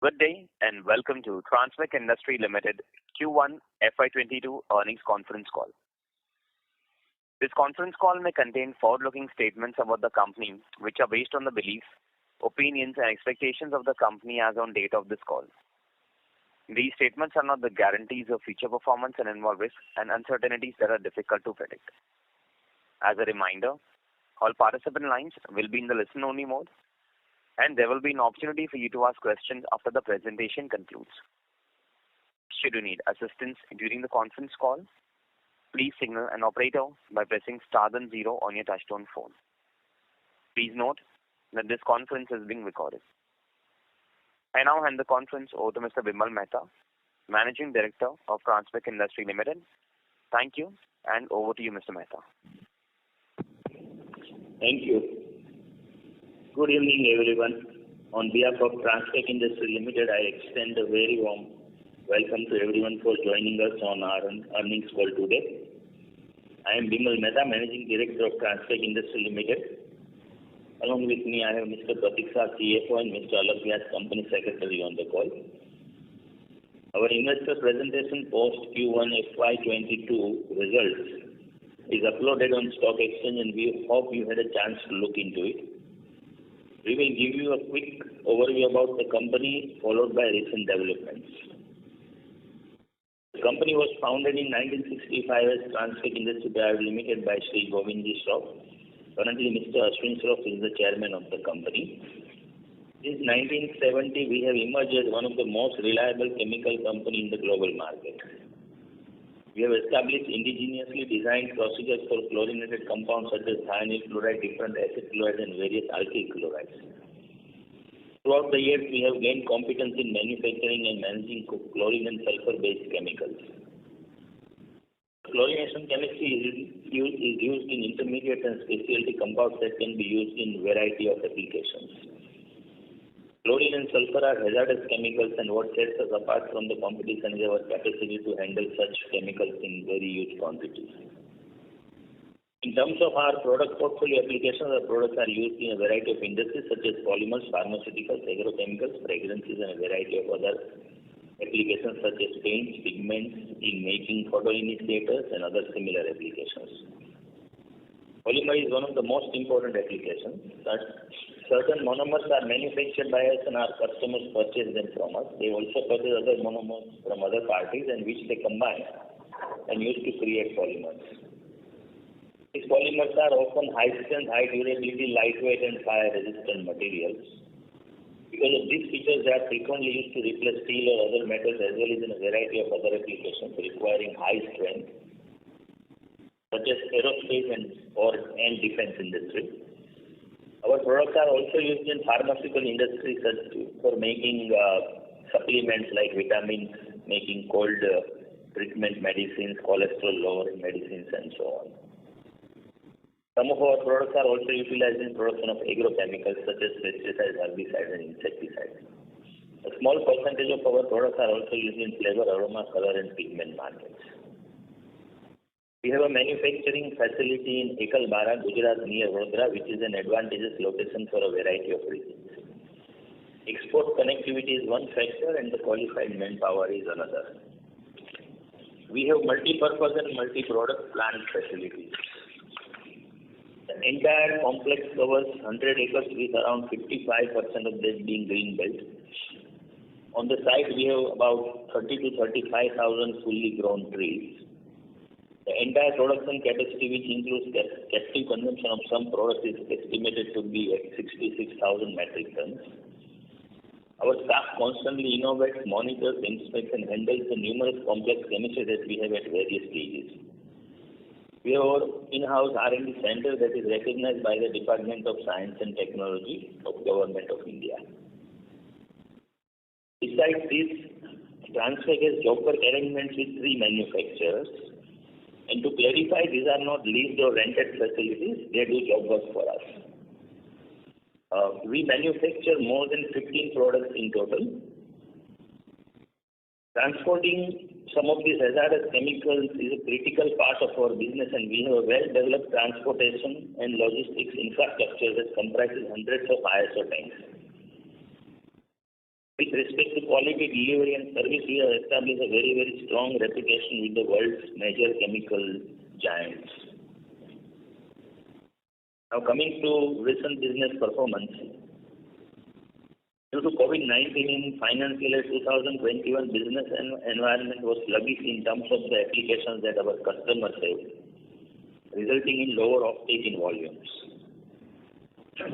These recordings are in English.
Good day, and welcome to Transmec Industry Limited Q1 FY22 earnings conference call. This conference call may contain forward-looking statements about the company, which are based on the beliefs, opinions, and expectations of the company as on date of this call. These statements are not the guarantees of future performance and involve risks and uncertainties that are difficult to predict. As a reminder, all participant lines will be in the listen-only mode, and there will be an opportunity for you to ask questions after the presentation concludes. Should you need assistance during the conference call, please signal an operator by pressing star then 0 on your touchtone phone. Please note that this conference is being recorded. I now hand the conference over to Mr. Vimal Mehta, Managing Director of Transmec Industry Limited. Thank you, and over to you, Mr. Mehta. Thank you. Good evening, everyone. On behalf of Transmec Industry Limited, I extend a very warm welcome to everyone for joining us on our earnings call today. I am Vimal Mehta, Managing Director of Transmec Industry Limited. Along with me, I have Mr. Pratik Shah, CFO, and Mr. Alok Vyas, Company Secretary on the call. Our investor presentation post Q1 FY22 results is uploaded on Stock Exchange, and we hope you had a chance to look into it. We will give you a quick overview about the company, followed by recent developments. The company was founded in 1965 as Transmec Industry Private Limited by Sri Govindji Shroff. Currently, Mr. Ashwin Shroff is the chairman of the company. Since 1970, we have emerged as one of the most reliable chemical company in the global market. We have established indigenously designed procedures for chlorinated compounds such as thionyl chloride, different acid chlorides, and various alkyl chlorides. Throughout the years, we have gained competence in manufacturing and managing chlorine and sulfur-based chemicals. Chlorination chemistry is used in intermediate and specialty compounds that can be used in a variety of applications. Chlorine and sulfur are hazardous chemicals, and what sets us apart from the competition is our capacity to handle such chemicals in very huge quantities. In terms of our product portfolio applications, our products are used in a variety of industries such as polymers, pharmaceuticals, agrochemicals, fragrances, and a variety of other applications such as paints, pigments, in making photoinitiators, and other similar applications. Polymer is one of the most important applications. Certain monomers are manufactured by us and our customers purchase them from us. They also purchase other monomers from other parties, and which they combine and use to create polymers. These polymers are often high strength, high durability, lightweight, and fire resistant materials. Because of these features, they are frequently used to replace steel or other metals, as well as in a variety of other applications requiring high strength, such as aerospace and defense industry. Our products are also used in pharmaceutical industry for making supplements like vitamins, making cold treatment medicines, cholesterol lowering medicines, and so on. Some of our products are also utilized in production of agrochemicals such as pesticides, herbicides, and insecticides. A small percentage of our products are also used in flavor, aroma, color, and pigment markets. We have a manufacturing facility in Ekalbara, Gujarat, near Vadodara, which is an advantageous location for a variety of reasons. Export connectivity is one factor, and the qualified manpower is another. We have multi-purpose and multi-product plant facilities. The entire complex covers 100 acres with around 55% of that being green belt. On the site, we have about 30 to 35,000 fully grown trees. The entire production capacity, which includes captive consumption of some products, is estimated to be at 66,000 metric tons. Our staff constantly innovates, monitors, inspects, and handles the numerous complex chemistry that we have at various stages. We have our in-house R&D center that is recognized by the Department of Science and Technology of Government of India. Besides this, Transmec has job work arrangements with 3 manufacturers. And to clarify, these are not leased or rented facilities. They do job work for us. We manufacture more than 15 products in total. Transporting some of these hazardous chemicals is a critical part of our business, and we have a well-developed transportation and logistics infrastructure that comprises hundreds of ISO tanks. With respect to quality, delivery and service, we have established a very, very strong reputation with the world's major chemical giants. Now coming to recent business performance. Due to COVID-19 in financial year 2021, business environment was sluggish in terms of the applications that our customers have, resulting in lower offtake in volumes.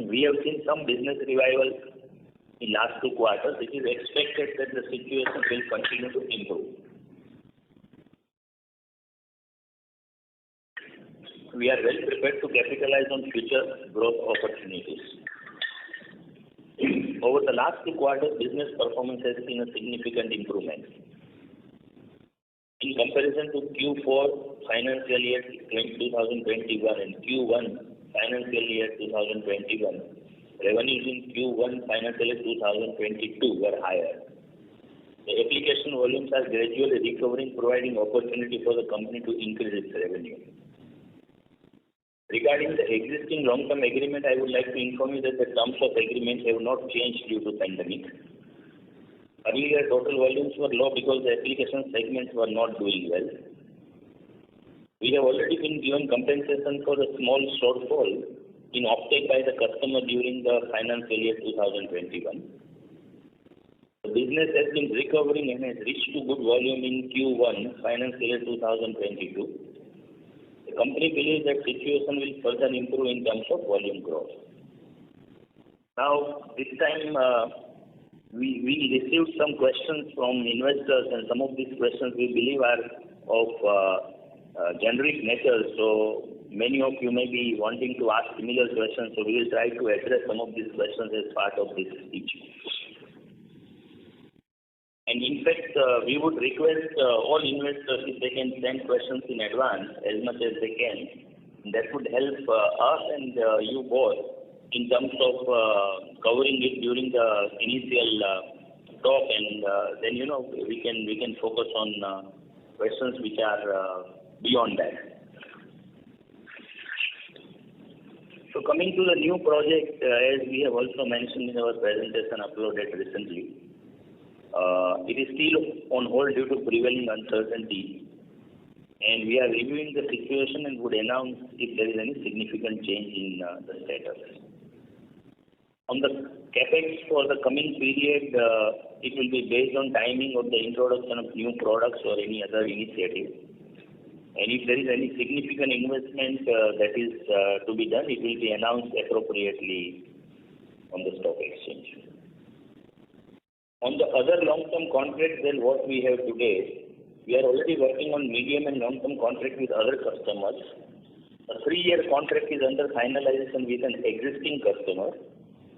We have seen some business revival in last 2 quarters. It is expected that the situation will continue to improve. We are well prepared to capitalize on future growth opportunities. Over the last 2 quarters, business performance has seen a significant improvement. In comparison to Q4 financial year 2021 and Q1 financial year 2021, revenues in Q1 financial year 2022 were higher. The application volumes are gradually recovering, providing opportunity for the company to increase its revenue. Regarding the existing long-term agreement, I would like to inform you that the terms of agreement have not changed due to pandemic. Earlier, total volumes were low because the application segments were not doing well. We have already been given compensation for the small shortfall in offtake by the customer during the financial year 2021. The business has been recovering and has reached to good volume in Q1 financial year 2022. The company believes that situation will further improve in terms of volume growth. Now, this time we received some questions from investors, and some of these questions we believe are of generic nature. So many of you may be wanting to ask similar questions, so we will try to address some of these questions as part of this speech. And in fact, we would request all investors if they can send questions in advance as much as they can. That would help us and you both in terms of covering it during the initial talk, and then we can focus on questions which are beyond that. So coming to the new project, as we have also mentioned in our presentation uploaded recently, it is still on hold due to prevailing uncertainty, and we are reviewing the situation and would announce if there is any significant change in the status. On the capex for the coming period, it will be based on timing of the introduction of new products or any other initiative. And if there is any significant investment that is to be done, it will be announced appropriately on the stock exchange. On the other long-term contracts than what we have today, we are already working on medium and long-term contract with other customers. A 3-year contract is under finalization with an existing customer.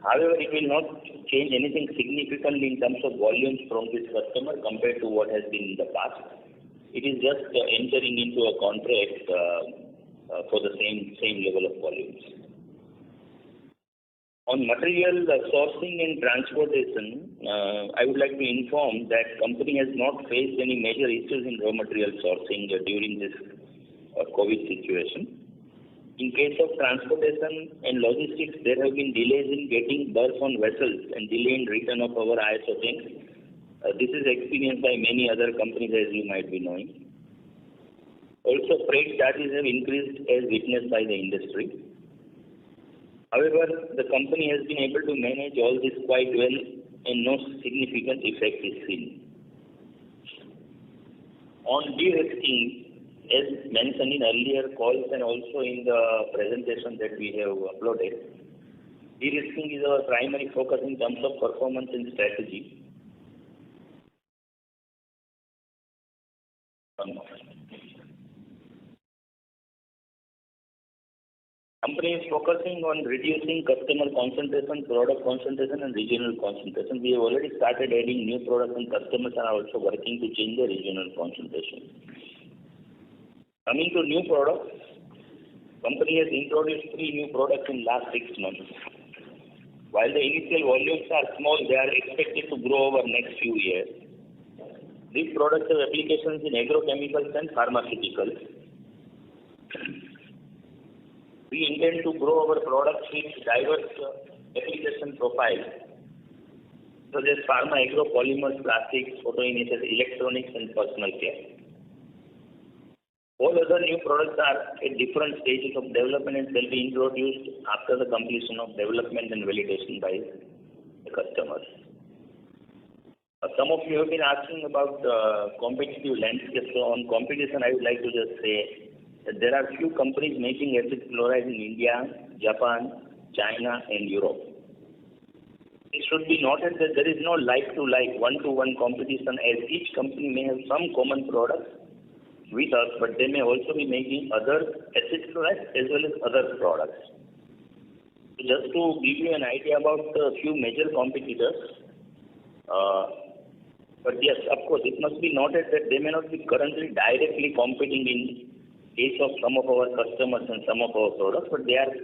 However, it will not change anything significantly in terms of volumes from this customer compared to what has been in the past. It is just entering into a contract for the same level of volumes. On material sourcing and transportation, I would like to inform that company has not faced any major issues in raw material sourcing during this COVID situation. In case of transportation and logistics, there have been delays in getting berths on vessels and delay in return of our ISO tanks. This is experienced by many other companies, as you might be knowing. Also, freight charges have increased as witnessed by the industry. However, the company has been able to manage all this quite well and no significant effect is seen. On de-risking, as mentioned in earlier calls and also in the presentation that we have uploaded, de-risking is our primary focus in terms of performance and strategy. Company is focusing on reducing customer concentration, product concentration, and regional concentration. We have already started adding new products, and customers are also working to change the regional concentration. Coming to new products, company has introduced 3 new products in last 6 months. While the initial volumes are small, they are expected to grow over next few years. These products have applications in agrochemicals and pharmaceuticals. We intend to grow our products with diverse application profiles. So there's pharma, agro, polymers, plastics, photo images, electronics, and personal care. All other new products are at different stages of development and shall be introduced after the completion of development and validation by the customers. Some of you have been asking about competitive landscape. So on competition, I would like to just say that there are few companies making acid chloride in India, Japan, China, and Europe. It should be noted that there is no like-to-like, one-to-one competition, as each company may have some common products with us, but they may also be making other acid chloride as well as other products. Just to give you an idea about a few major competitors, but yes, of course, it must be noted that they may not be currently directly competing in case of some of our customers and some of our products, but they are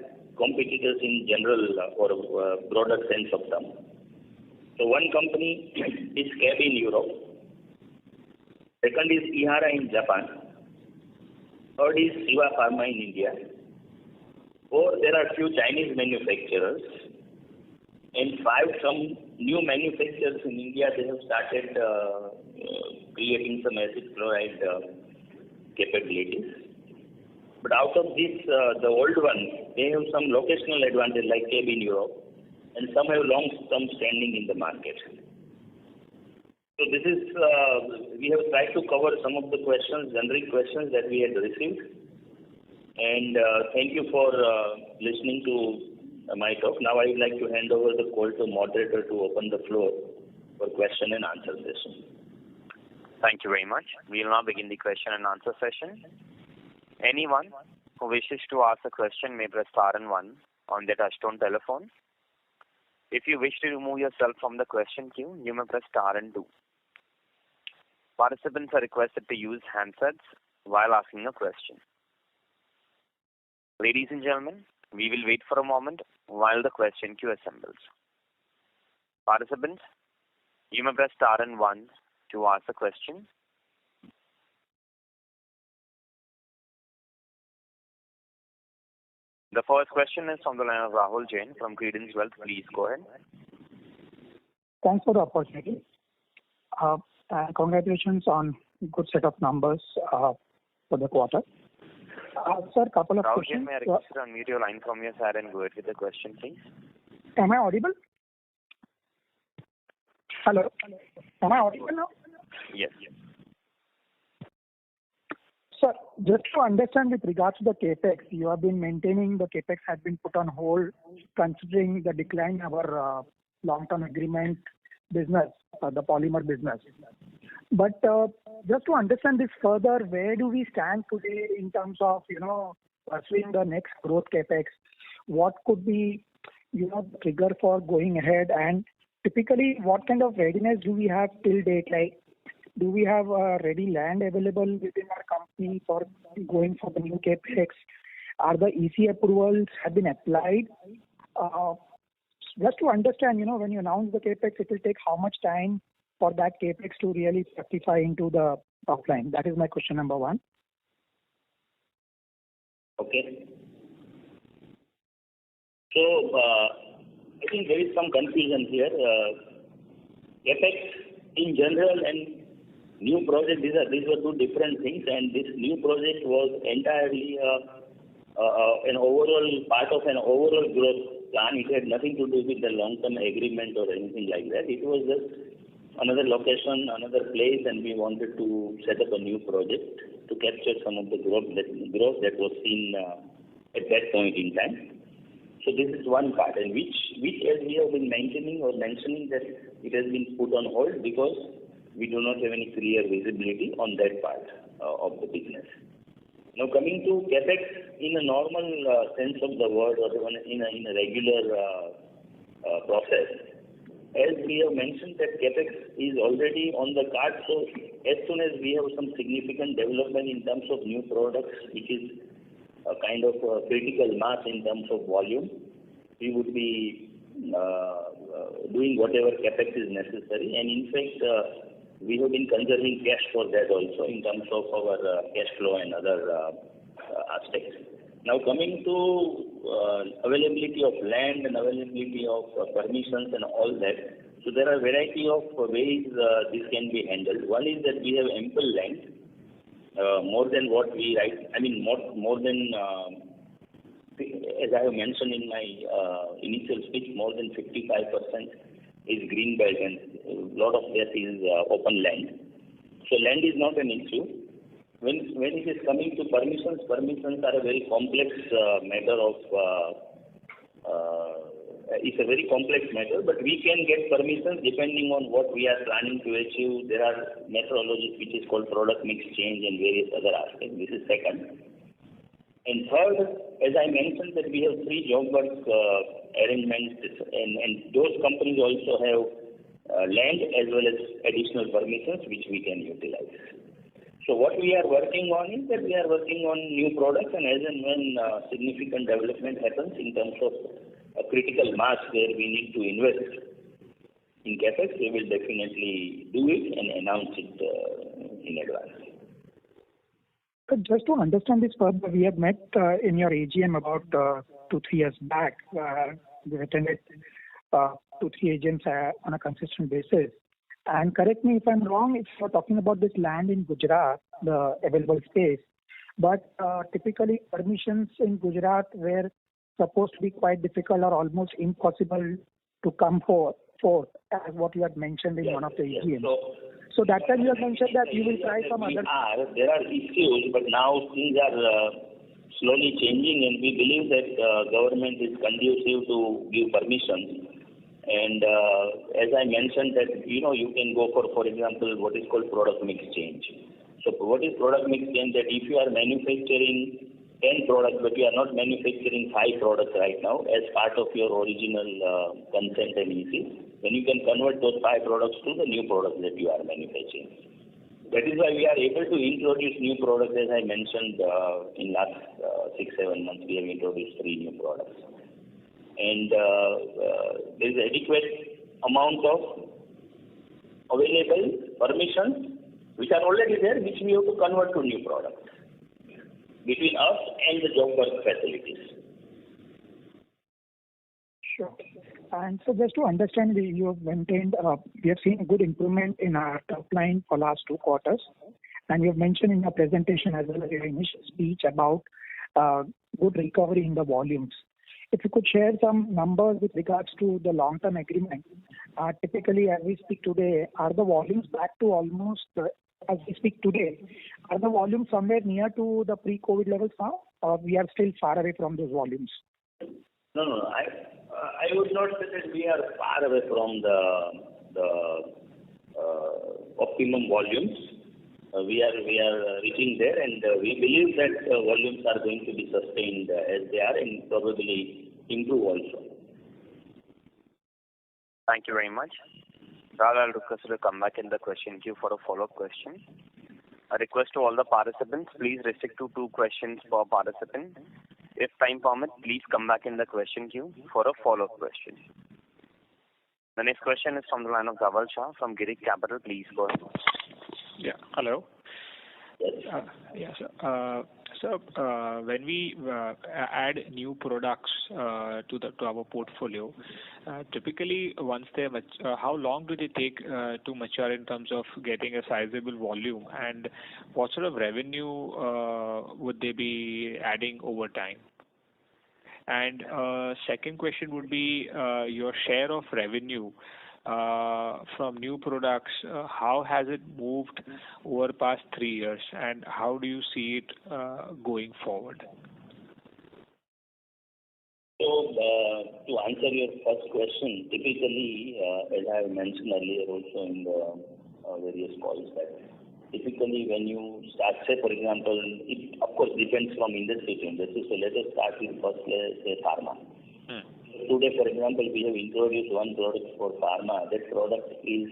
competitors in general or broader sense of them. So one company is CAB in Europe. Second is Ihara in Japan. Third is Shiva Pharma in India. Four, there are few Chinese manufacturers. And five, some new manufacturers in India, they have started creating some acid chloride capabilities. But out of this, the old ones, they have some locational advantage like CAB in Europe, and some have long-term standing in the market. So this is, we have tried to cover some of the questions, generic questions that we had received. And thank you for listening to my talk. Now I would like to hand over the call to moderator to open the floor for question and answer session. Thank you very much. We will now begin the question and answer session. Anyone who wishes to ask a question may press star and one on their touchtone telephone. If you wish to remove yourself from the question queue, you may press star and two. Participants are requested to use handsets while asking a question. Ladies and gentlemen, we will wait for a moment while the question queue assembles. Participants, you may press star and one to ask a question. The first question is from the line of Rahul Jain from Credence Wealth. Please go ahead. Thanks for the opportunity. And congratulations on good set of numbers for the quarter. Sir, couple of Rahul questions. Jain, may I request you to unmute your line from your side and go ahead with the question, please? Am I audible? Hello? Am I audible now? Yes. Sir, just to understand with regards to the capex, you have been maintaining the capex has been put on hold considering the decline in our long-term agreement business, the polymer business. But just to understand this further, where do we stand today in terms of, pursuing the next growth capex? What could be, the trigger for going ahead? And typically, what kind of readiness do we have till date? Like, do we have ready land available within our company for going for the new capex? Are the EC approvals have been applied? Just to understand, when you announce the capex, it will take how much time for that capex to really fructify into the top line? That is my question number one. Okay. So, I think there is some confusion here. CAPEX in general and new project, these were two different things, and this new project was entirely an overall part of an overall growth plan. It had nothing to do with the long-term agreement or anything like that. It was just another location, another place, and we wanted to set up a new project to capture some of the growth that was seen at that point in time. So this is one part, and which as we have been mentioning that it has been put on hold because we do not have any clear visibility on that part of the business. Now coming to CAPEX in a normal sense of the word, or in a regular process, as we have mentioned that CAPEX is already on the card. So as soon as we have some significant development in terms of new products, which is a kind of a critical mass in terms of volume, we would be doing whatever CAPEX is necessary. And in fact, we have been conserving cash for that also in terms of our cash flow and other aspects. Now coming to availability of land and availability of permissions and all that, So there are a variety of ways this can be handled. One is that we have ample land, more than what we write. I mean, more than, as I have mentioned in my initial speech, more than 55% is green belt and a lot of that is open land. So land is not an issue. When it is coming to permissions are a very complex matter of. It's a very complex matter, but we can get permissions depending on what we are planning to achieve. There are methodologies which is called product mix change and various other aspects. This is second. And third, as I mentioned, that we have free job work arrangements, and those companies also have land as well as additional permissions which we can utilize. So what we are working on is that we are working on new products, and as and when significant development happens in terms of a critical mass where we need to invest in CapEx, we will definitely do it and announce it in advance. Just to understand this further, we have met in your AGM about 2-3 years back. We attended 2-3 AGMs on a consistent basis. And correct me if I'm wrong, if you're talking about this land in Gujarat, the available space, but typically permissions in Gujarat were supposed to be quite difficult or almost impossible to come forth, as what you had mentioned in one of the AGMs. So that time you had mentioned that you will try some other. There are issues, but now things are slowly changing, and we believe that government is conducive to give permissions. And as I mentioned that, you can go for example, what is called product mix change. So what is product mix change? That if you are manufacturing 10 products, but you are not manufacturing 5 products right now as part of your original consent and EC, then you can convert those 5 products to the new products that you are manufacturing. That is why we are able to introduce new products. As I mentioned, in last 6-7 months, we have introduced 3 new products. And there is adequate amount of available permissions which are already there, which we have to convert to new products between us and the job work facilities. Sure. And so just to understand, you have maintained, we have seen good improvement in our top line for last 2 quarters. And you have mentioned in your presentation as well as your initial speech about good recovery in the volumes. If you could share some numbers with regards to the long-term agreement, typically as we speak today, are the volumes back to almost, as we speak today, are the volumes somewhere near to the pre-COVID levels now, or we are still far away from those volumes? No. I would not say that we are far away from the optimum volumes. We are reaching there, and we believe that volumes are going to be sustained as they are, and probably improve also. Thank you very much. Rahul, I'll request you to come back in the question queue for a follow-up question. A request to all the participants, please restrict to 2 questions per participant. If time permits, please come back in the question queue for a follow-up question. The next question is from the line of Dhaval Shah from Girik Capital. Please go ahead. Yeah. Hello. Yes. So when we add new products to our portfolio, typically once they how long do they take to mature in terms of getting a sizable volume, and what sort of revenue would they be adding over time? And second question would be your share of revenue from new products. How has it moved over the past 3 years, and how do you see it going forward? So, to answer your first question, typically, as I have mentioned earlier also in the various calls, that typically when you start, say for example, it of course depends from industry to industry. So let us start with first, say pharma. Today, for example, we have introduced one product for pharma. That product is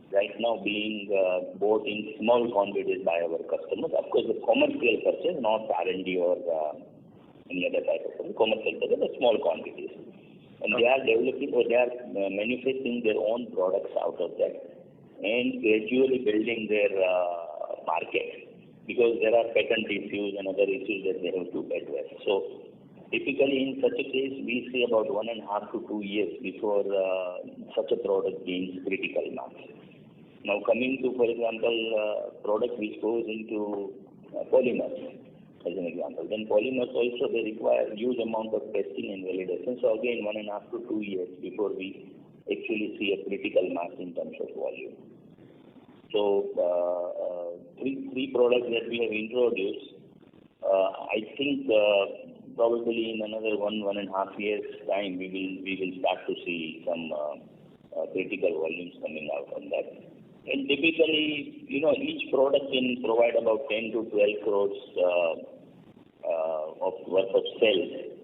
right now being bought in small quantities by our customers. Of course, the commercial purchase, not R&D or any other type of commercial purchase, but small quantities. And they are developing or they are manufacturing their own products out of that and gradually building their market, because there are patent issues and other issues that they have to address. So Typically, in such a case, we see about 1.5 to 2 years before such a product gains critical mass. Now, coming to, for example, product which goes into polymers, as an example, then polymers also they require huge amount of testing and validation. So again, 1.5 to 2 years before we actually see a critical mass in terms of volume. So, three products that we have introduced, I think probably in another 1.5 years time, we will start to see some critical volumes coming out from that. And typically, each product can provide about 10 to 12 crores of worth of sales.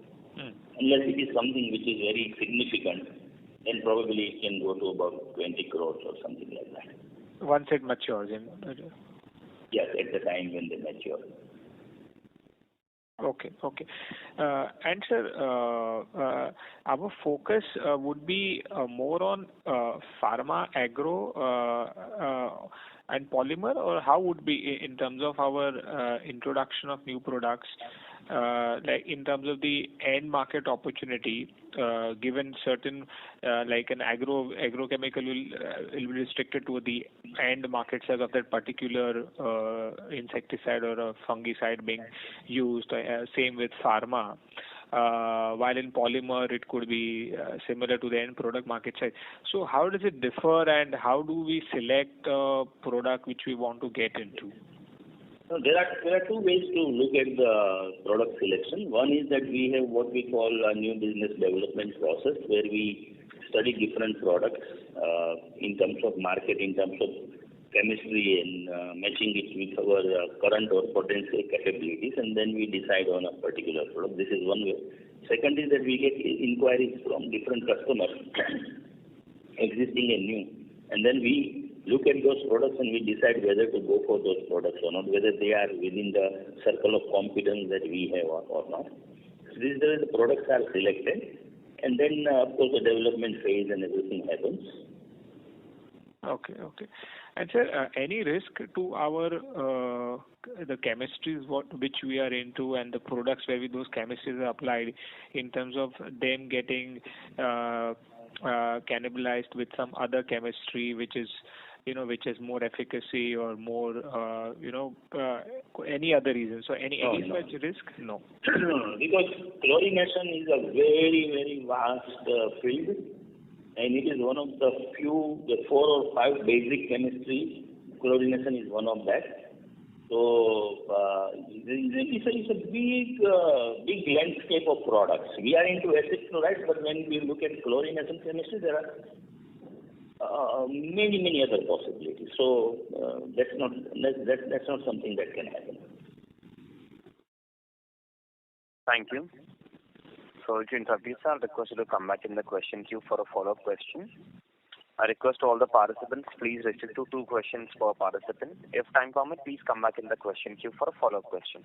Unless it is something which is very significant, then probably it can go to about 20 crores or something like that. Once it matures. Yes, at the time when they mature. Okay. And sir, our focus would be more on pharma, agro, and polymer, or how would be in terms of our introduction of new products, like in terms of the end market opportunity, given certain like an agrochemical will be restricted to the end market size of that particular insecticide or a fungicide being used. Same with pharma. While in polymer it could be similar to the end product market size. So how does it differ, and how do we select a product which we want to get into? So there are two ways to look at the product selection. One is that we have what we call a new business development process, where we study different products in terms of market, in terms of chemistry, and matching it with our current or potential capabilities, and then we decide on a particular product. This is one way. Second is that we get inquiries from different customers, existing and new, and then we look at those products and we decide whether to go for those products or not, whether they are within the circle of competence that we have or not. So these are the products are selected, and then of course the development phase and everything happens. Okay. And sir, any risk to our the chemistries which we are into and the products where those chemistries are applied, in terms of them getting cannibalized with some other chemistry which is more efficacy or more any other reason? So any such risk? No. Because chlorination is a very, very vast field. And it is one of the 4 or 5 basic chemistries. Chlorination is one of that. So it's a big landscape of products. We are into acid chloride, but when we look at chlorination chemistry, there are many other possibilities. So that's not something that can happen. Thank you. So, to interrupt you, sir, I'll request you to come back in the question queue for a follow-up question. I request all the participants, please restrict to 2 questions per participant. If time permits, please come back in the question queue for a follow-up question.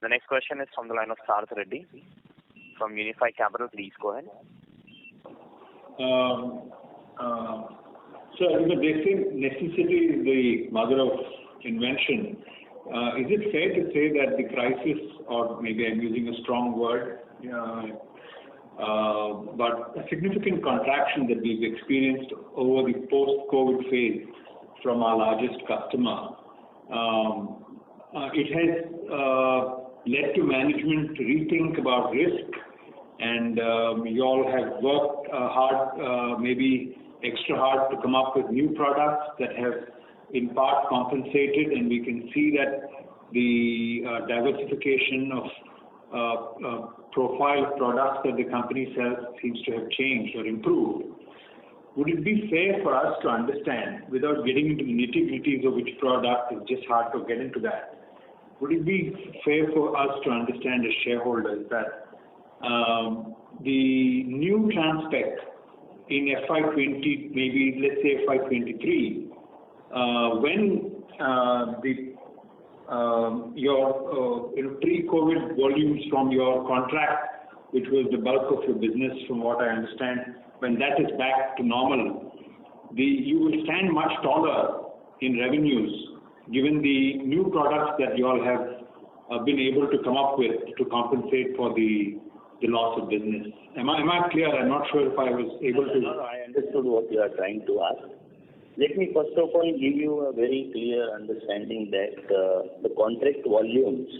The next question is from the line of Sarth Reddy from Unifi Capital. Please go ahead. So, they say necessity is the mother of invention. Is it fair to say that the crisis, or maybe I'm using a strong word, but a significant contraction that we've experienced over the post-COVID phase from our largest customer, it has led to management to rethink about risk, and you all have worked hard, maybe extra hard, to come up with new products that have in part compensated, and we can see that the diversification of profile of products that the company sells seems to have changed or improved. Would it be fair for us to understand, without getting into the nitty-gritties of which product, it's just hard to get into that, would it be fair for us to understand as shareholders that the new Transpect in FY20, maybe let's say FY23, when your pre-COVID volumes from your contract, which was the bulk of your business from what I understand, when that is back to normal, you will stand much taller in revenues, given the new products that you all have been able to come up with to compensate for the loss of business. Am I clear? I'm not sure if I was able to. No, I understood what you are trying to ask. Let me first of all give you a very clear understanding that the contract volumes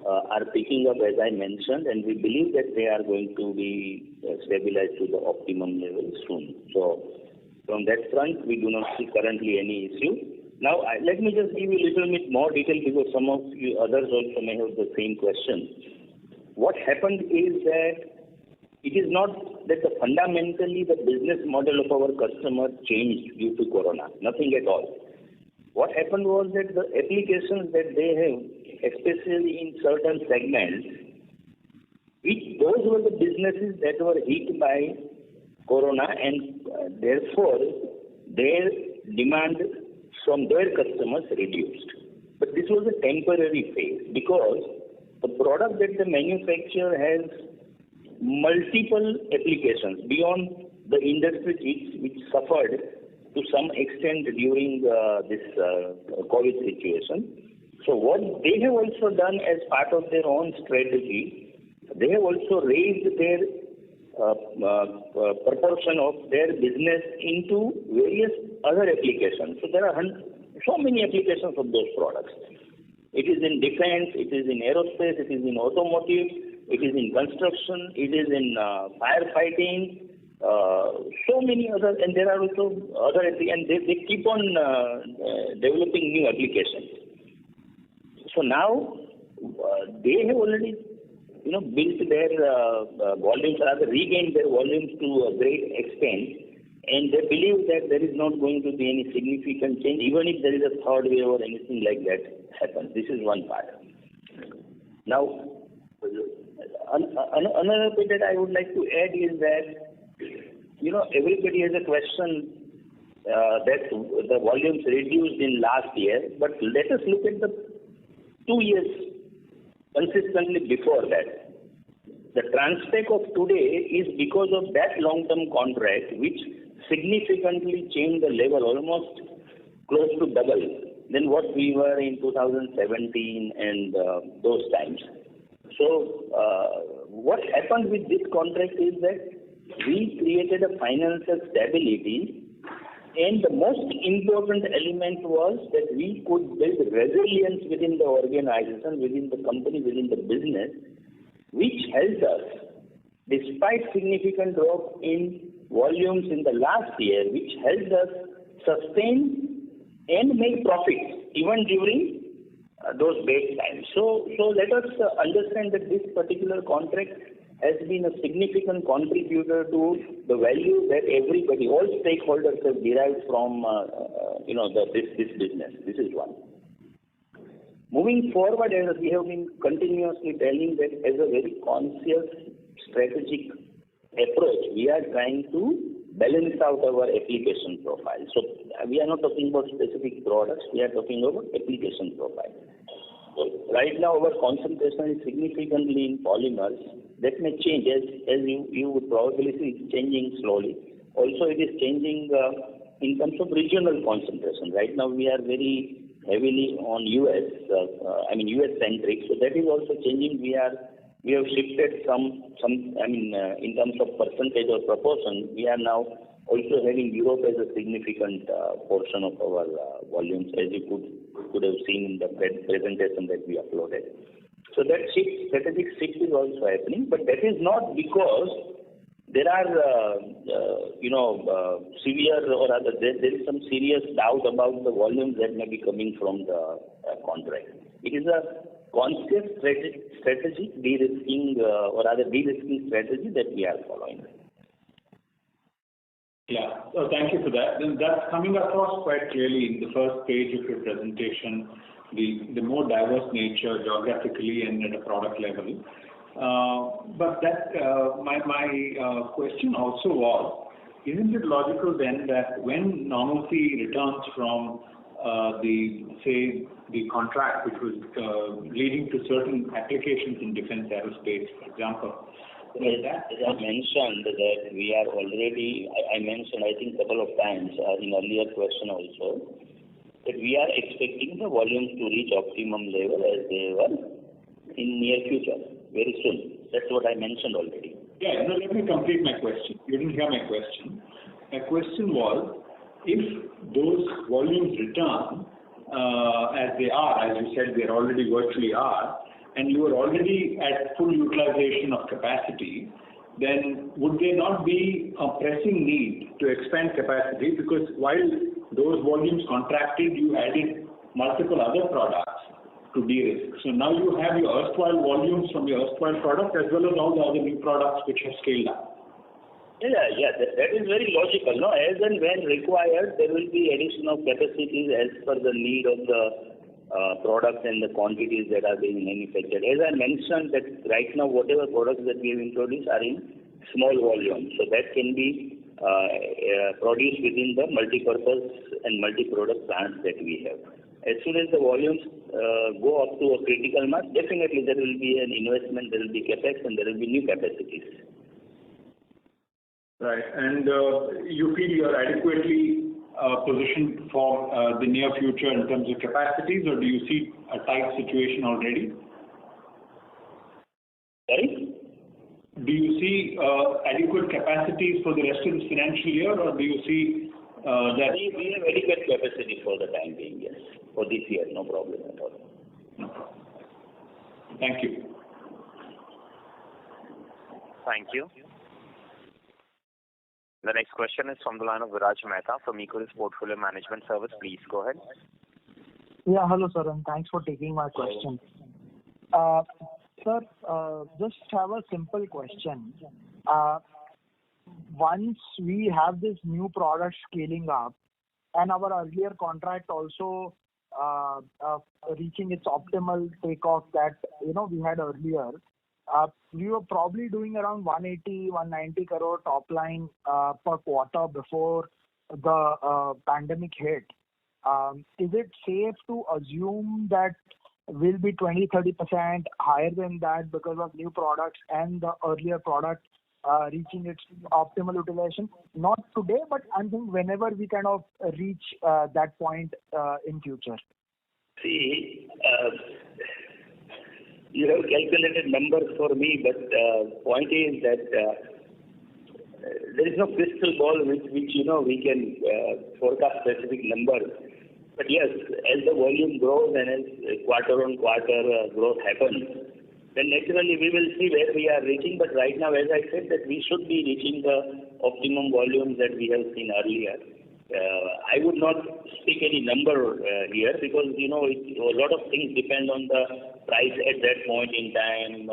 are picking up, as I mentioned, and we believe that they are going to be stabilized to the optimum level soon. So from that front, we do not see currently any issue. Now, let me just give you a little bit more detail because some of you others also may have the same question. What happened is that it is not that fundamentally the business model of our customer changed due to Corona. Nothing at all. What happened was that the applications that they have, especially in certain segments, those were the businesses that were hit by Corona, and therefore their demand from their customers reduced. But this was a temporary phase because the product that the manufacturer has multiple applications beyond the industries which suffered to some extent during this COVID situation. So what they have also done as part of their own strategy, they have also raised their proportion of their business into various other applications. So there are so many applications of those products. It is in defense, it is in aerospace, it is in automotive, it is in construction, it is in firefighting, so many other, and there are also other, and they keep on developing new applications. So now they have already, built their volumes, rather regained their volumes to a great extent, and they believe that there is not going to be any significant change, even if there is a third wave or anything like that happens. This is one part. Now, another bit that I would like to add is that, everybody has a question that the volumes reduced in last year, but let us look at the 2 years consistently before that. The Transpec of today is because of that long-term contract, which significantly changed the level, almost close to double than what we were in 2017 and those times. So what happened with this contract is that we created a financial stability, and the most important element was that we could build resilience within the organization, within the company, within the business, which helped us, despite significant drop in volumes in the last year, which helped us sustain and make profits even during those bad times. So let us understand that this particular contract has been a significant contributor to the value that everybody, all stakeholders have derived from this business. This is one. Moving forward, as we have been continuously telling that as a very conscious strategic approach, we are trying to balance out our application profile. So we are not talking about specific products, we are talking about application profile. So right now our concentration is significantly in polymers. That may change as you would probably see it's changing slowly. Also it is changing in terms of regional concentration. Right now we are very heavily on US centric. So that is also changing. We have shifted some in terms of percentage or proportion. We are now also having Europe as a significant portion of our volumes, as you could have seen in the presentation that we uploaded. So that strategic shift is also happening, but that is not because there are severe or other. There is some serious doubt about the volumes that may be coming from the contract. It is a conscious strategic de-risking or rather de-risking strategy that we are following. Yeah, so thank you for that. Then that's coming across quite clearly in the first page of your presentation, the more diverse nature geographically and at a product level. But that my question also was, isn't it logical then that when normalcy returns from the contract which was leading to certain applications in defense aerospace, for example, as I mentioned that we are already, I mentioned I think a couple of times in earlier question also, that we are expecting the volumes to reach optimum level as they were in near future, very soon. That's what I mentioned already. Yeah, no, let me complete my question. You didn't hear my question. My question was, if those volumes return as they are, as you said, they already virtually are, and you are already at full utilization of capacity, then would there not be a pressing need to expand capacity? Because while those volumes contracted, you added multiple other products to de-risk. So now you have your erstwhile volumes from your erstwhile product as well as all the other new products which have scaled up. Yeah, that is very logical. No, as and when required, there will be addition of capacities as per the need of the products and the quantities that are being manufactured. As I mentioned, that right now whatever products that we have introduced are in small volume, so that can be produced within the multi-purpose and multi-product plants that we have. As soon as the volumes go up to a critical mass, definitely there will be an investment, there will be capex, and there will be new capacities. Right, and you feel you are adequately positioned for the near future in terms of capacities, or do you see a tight situation already? Sorry? Do you see adequate capacities for the rest of this financial year, or do you see that... We have adequate capacity for the time being, yes. For this year, no problem at all. No problem. Thank you. Thank you. The next question is from the line of Viraj Mehta from Equirus Portfolio Management Service. Please go ahead. Yeah, hello sir, and thanks for taking my question. Sir, just have a simple question. Once we have this new product scaling up and our earlier contract also reaching its optimal takeoff that we had earlier, we were probably doing around 180-190 crore top line per quarter before the pandemic hit. Is it safe to assume that we'll be 20-30% higher than that because of new products and the earlier product reaching its optimal utilization? Not today, but I think whenever we kind of reach that point in future. See, you have calculated numbers for me, but point is that there is no crystal ball which we can forecast specific numbers. But yes, as the volume grows and as quarter on quarter growth happens, then naturally we will see where we are reaching. But right now, as I said, that we should be reaching the optimum volumes that we have seen earlier. I would not speak any number here because a lot of things depend on the price at that point in time.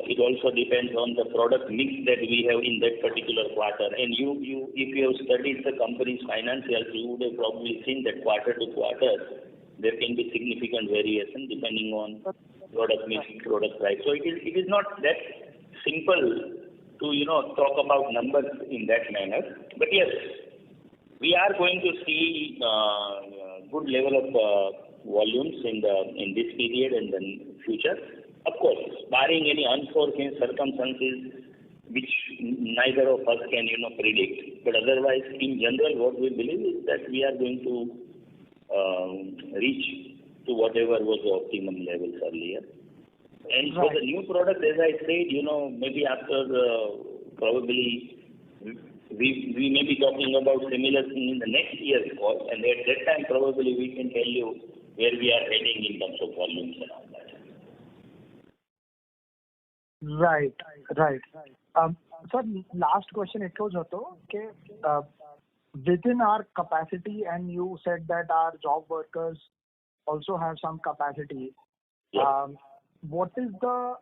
It also depends on the product mix that we have in that particular quarter. And if you have studied the company's financials, you would have probably seen that quarter to quarter there can be significant variation depending on product mix, product price. So it is not that simple to talk about numbers in that manner. But yes, we are going to see good level of volumes in this period and then future. Of course, barring any unforeseen circumstances which neither of us can predict. But otherwise, in general, what we believe is that we are going to reach to whatever was the optimum levels earlier. And for the new product, as I said, maybe after probably we may be talking about similar thing in the next year's call, and at that time probably we can tell you where we are heading in terms of volumes and all that. Right. Sir, last question it was okay. Within our capacity, and you said that our job workers also have some capacity. Yeah. What is the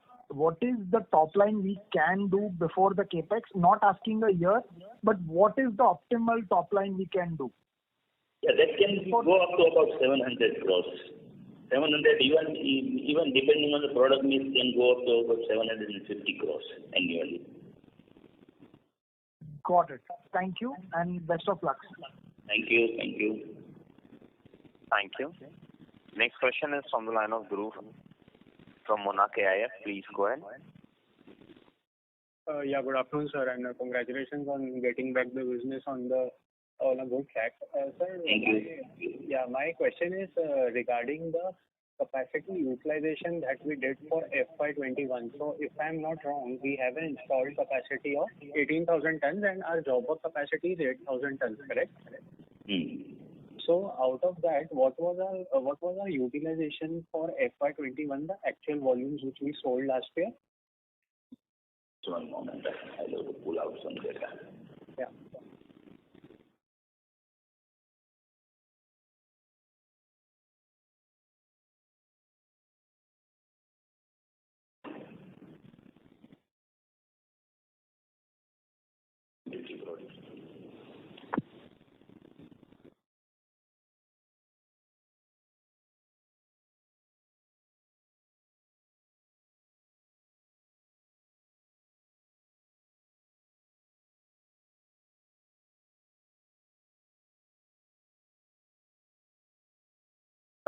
top line we can do before the capex? Not asking a year, but what is the optimal top line we can do? Yeah, that can go up to about 700 crores. 700, even depending on the product mix, can go up to about 750 crores annually. Got it. Thank you and best of luck. Thank you. Thank you. Next question is from the line of Dhruv from Monarch AIF. Please go ahead. Yeah, good afternoon, sir, and congratulations on getting back the business on the on a good track. Sir, Thank you. my question is regarding the capacity utilization that we did for FY21. So if I'm not wrong, we have an installed capacity of 18,000 tons and our job work capacity is 8,000 tons, correct? So out of that, what was our utilization for FY21, the actual volumes which we sold last year? So one moment, I have to pull out some data. Yeah.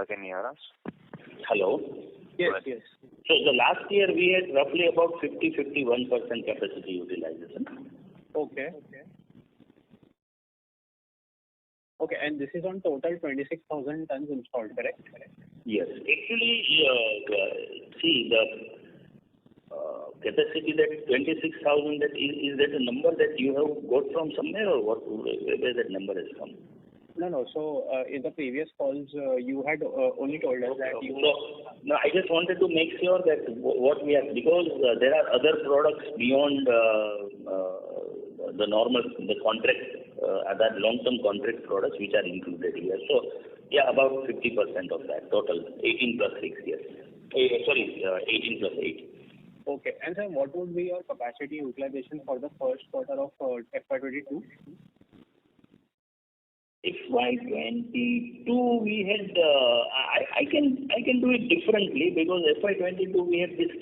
Can you hear us? Hello? Yes. So the last year we had roughly about 51% capacity utilization. Okay, and this is on total 26,000 tons installed, correct? Yes. Actually, see the capacity that 26,000, that is that a number that you have got from somewhere, or where that number has come? No. So in the previous calls, you had only told us that you. No, I just wanted to make sure that what we have, because there are other products beyond the contract, other long-term contract products which are included here. So yeah, about 50% of that total, 18 plus 6 years. 18 plus 8. Okay, and sir, what would be your capacity utilization for the first quarter of FY22? FY22 we had, I can do it differently, because FY22 we had this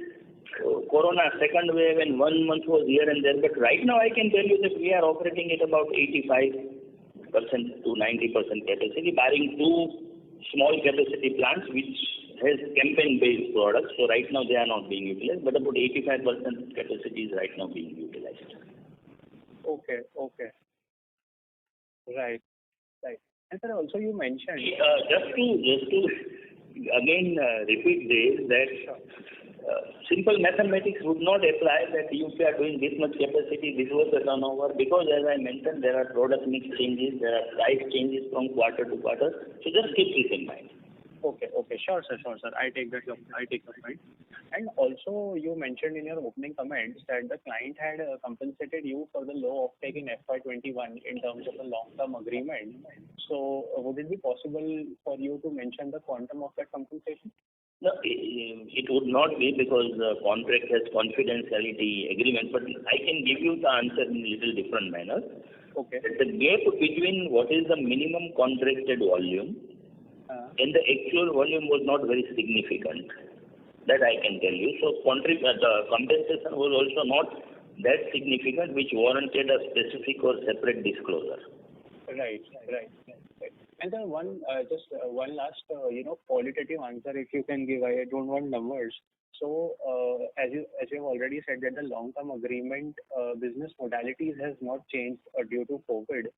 corona second wave and 1 month was here and there, but right now I can tell you that we are operating at about 85% to 90% capacity, barring 2 small capacity plants which has campaign based products, so right now they are not being utilized, but about 85% capacity is right now being utilized. Okay. Right. And sir, also you mentioned. Just to again repeat this, that simple mathematics would not apply that if you are doing this much capacity, this was the turnover, because as I mentioned, there are product mix changes, there are price changes from quarter to quarter. So just keep this in mind. Okay. Sure, sir. I take the point. And also, you mentioned in your opening comments that the client had compensated you for the low offtake in FY21 in terms of the long-term agreement. So, would it be possible for you to mention the quantum of that compensation? No, it would not be, because the contract has confidentiality agreement, but I can give you the answer in a little different manner. Okay. The gap between what is the minimum contracted volume and the actual volume was not very significant. That I can tell you. So the compensation was also not that significant, which warranted a specific or separate disclosure. Right. And then one last qualitative answer if you can give. I don't want numbers. So as you have already said that the long-term agreement business modalities has not changed due to COVID.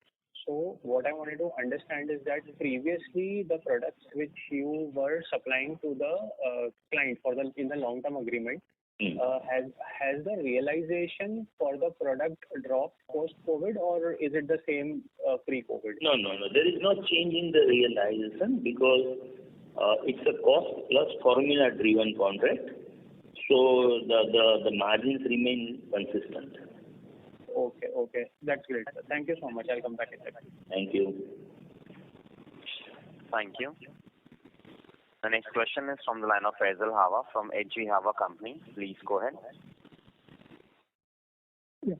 So what I wanted to understand is that previously the products which you were supplying to the client in the long-term agreement, has the realization for the product dropped post-COVID, or is it the same pre-COVID? No. There is no change in the realization, because it's a cost plus formula-driven contract. So the margins remain consistent. Okay. That's great. Thank you so much. I'll come back in a second. Thank you. Thank you. The next question is from the line of Faisal Hawa from HG Hawa Company. Please go ahead. Yeah.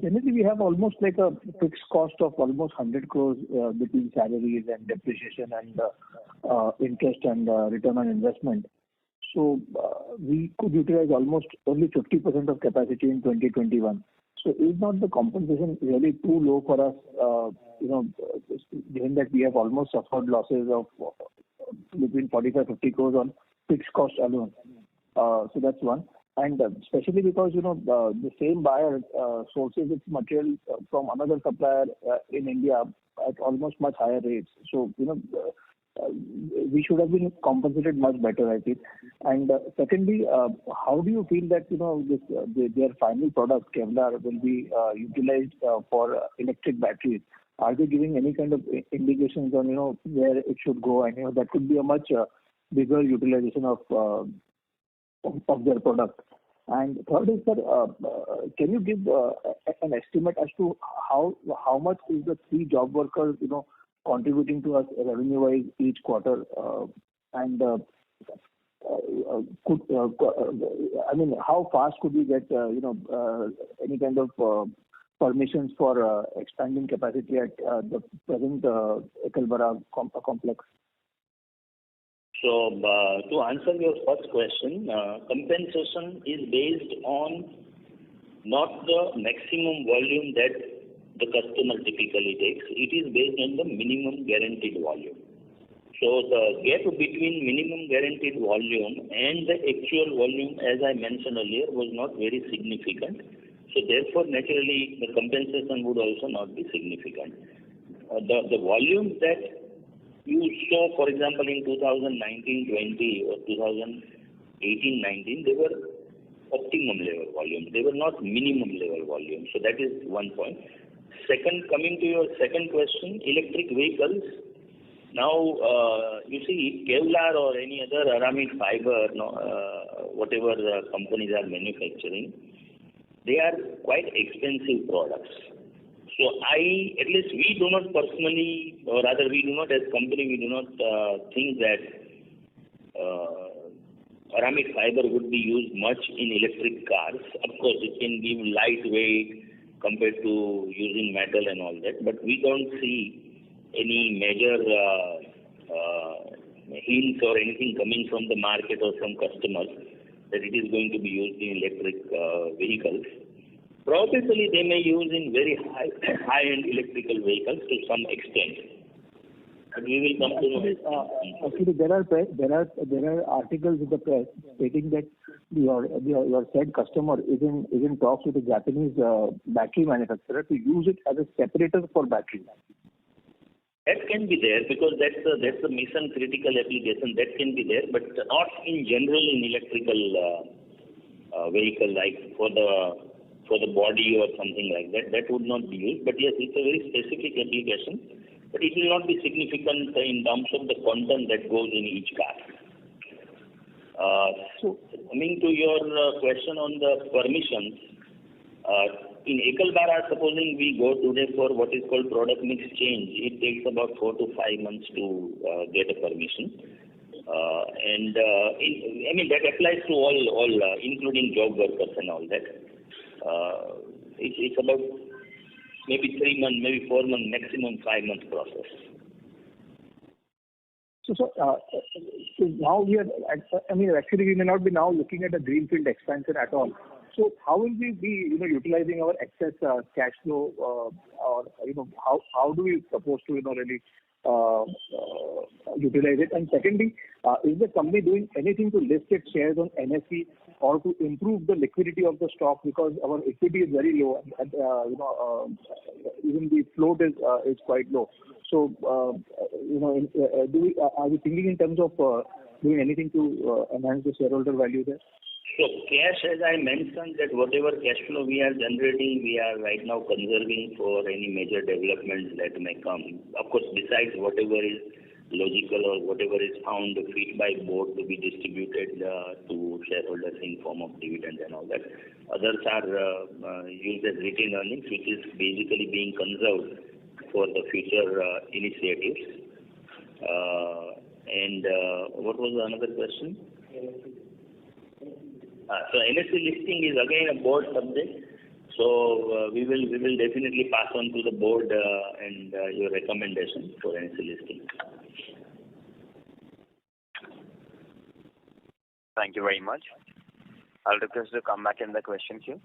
Generally we have almost like a fixed cost of almost 100 crores between salaries and depreciation and interest and return on investment. So we could utilize almost only 50% of capacity in 2021. So is not the compensation really too low for us, given that we have almost suffered losses of between 45-50 crores on fixed cost alone? So that's one. And especially because, the same buyer sources its material from another supplier in India at almost much higher rates. So, we should have been compensated much better, I think. And secondly, how do you feel that, their final product, Kevlar, will be utilized for electric batteries? Are they giving any kind of indications on, where it should go? And, that could be a much bigger utilization of their product. And third is, sir, can you give an estimate as to how much is the 3 job workers, contributing to us revenue-wise each quarter? And how fast could we get, any kind of permissions for expanding capacity at the present Ekalbara complex? So, to answer your first question, compensation is based on not the maximum volume that the customer typically takes. It is based on the minimum guaranteed volume. So, the gap between minimum guaranteed volume and the actual volume, as I mentioned earlier, was not very significant. So, therefore, naturally, the compensation would also not be significant. The volumes that you saw, for example, in 2019-20 or 2018-19, they were optimum level volumes. They were not minimum level volumes. So that is one point. Second, coming to your second question, electric vehicles. Now, you see, Kevlar or any other aramid fiber, whatever the companies are manufacturing, they are quite expensive products. So at least we do not personally, or rather we do not as company, we do not think that aramid fiber would be used much in electric cars. Of course, it can give lightweight compared to using metal and all that, but we don't see any major hints or anything coming from the market or from customers that it is going to be used in electric vehicles. Probably they may use in very high-end electrical vehicles to some extent. But we will come to know. Actually, there are articles in the press stating that your said customer is in talks with a Japanese battery manufacturer to use it as a separator for batteries. That can be there because that's a mission critical application. That can be there, but not in general in electrical vehicle, like for the body or something like that. That would not be used. But yes, it's a very specific application. But it will not be significant in terms of the content that goes in each car. So coming to your question on the permissions, in Ekalbara, supposing we go today for what is called product mix change, it takes about 4 to 5 months to get a permission. That applies to all including job workers and all that. It's about maybe 3 months, maybe 4 months, maximum 5 months process. So now we are, actually we may not be now looking at a greenfield expansion at all. So how will we be, utilizing our excess cash flow, or how do we propose to, really utilize it? And secondly, is the company doing anything to list its shares on NSE or to improve the liquidity of the stock, because our equity is very low and even the float is quite low. So are we thinking in terms of doing anything to enhance the shareholder value there? So cash, as I mentioned, that whatever cash flow we are generating, we are right now conserving for any major developments that may come. Of course, besides whatever is logical or whatever is found fit by board to be distributed to shareholders in form of dividend and all that. Others are used as retained earnings, which is basically being conserved for the future initiatives. What was another question? So NSE listing is again a board subject. So we will definitely pass on to the board and your recommendation for NSE listing. Thank you very much. I'll request you to come back in the question queue.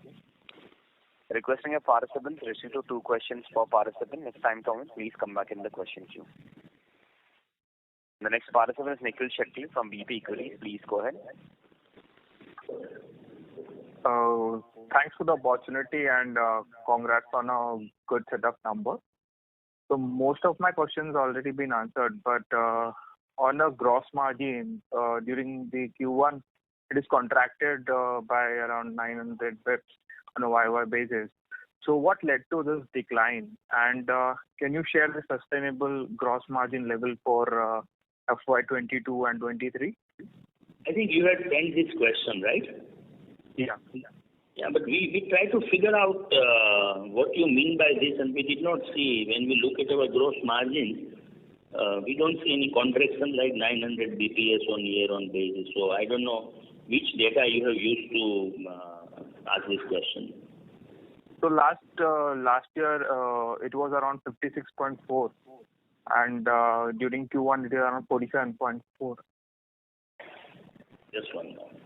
Requesting a participant to restrict to 2 questions per participant. If time permits, please come back in the question queue. The next participant is Nikhil Shetty from BP Equities. Please go ahead. Thanks for the opportunity and congrats on a good set of numbers. So most of my questions already been answered, but on the gross margin during the Q1, it is contracted by around 900 bips on a YY basis. So what led to this decline? And can you share the sustainable gross margin level for FY22 and 23? I think you had sent this question, right? Yeah. Yeah, but we try to figure out what you mean by this, and we did not see, when we look at our gross margin, we don't see any contraction like 900 BPS on year-on basis. So I don't know which data you have used to ask this question. So last year it was around 56.4, and during Q1 it is around 47.4. Just one moment.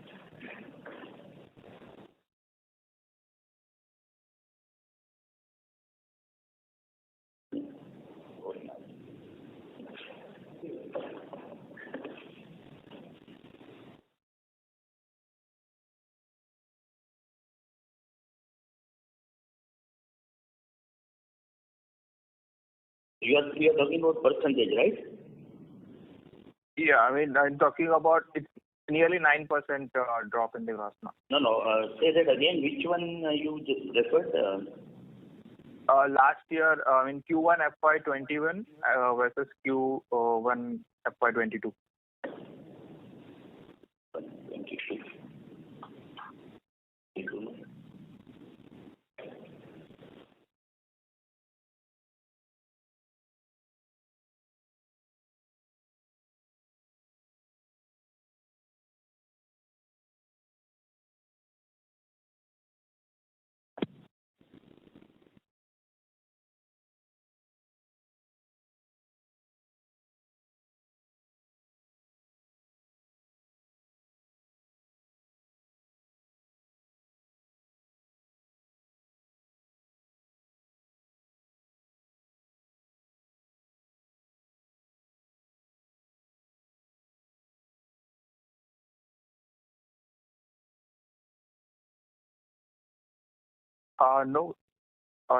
You are talking about percentage, right? Yeah, I mean, I'm talking about it's nearly 9% drop in the gross margin. No. Say that again. Which one you just referred? Last year, in Q1 FY21 versus Q1 FY22. 22.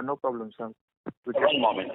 No problem, sir. One moment.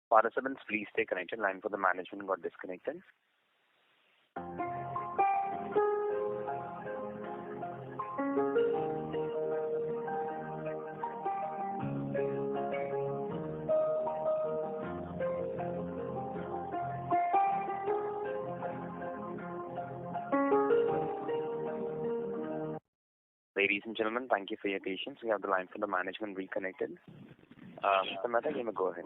Participants, please stay connected. Line for the management got disconnected. Ladies and gentlemen, thank you for your patience. We have the line for the management reconnected. Mr. Mehta, you may go ahead.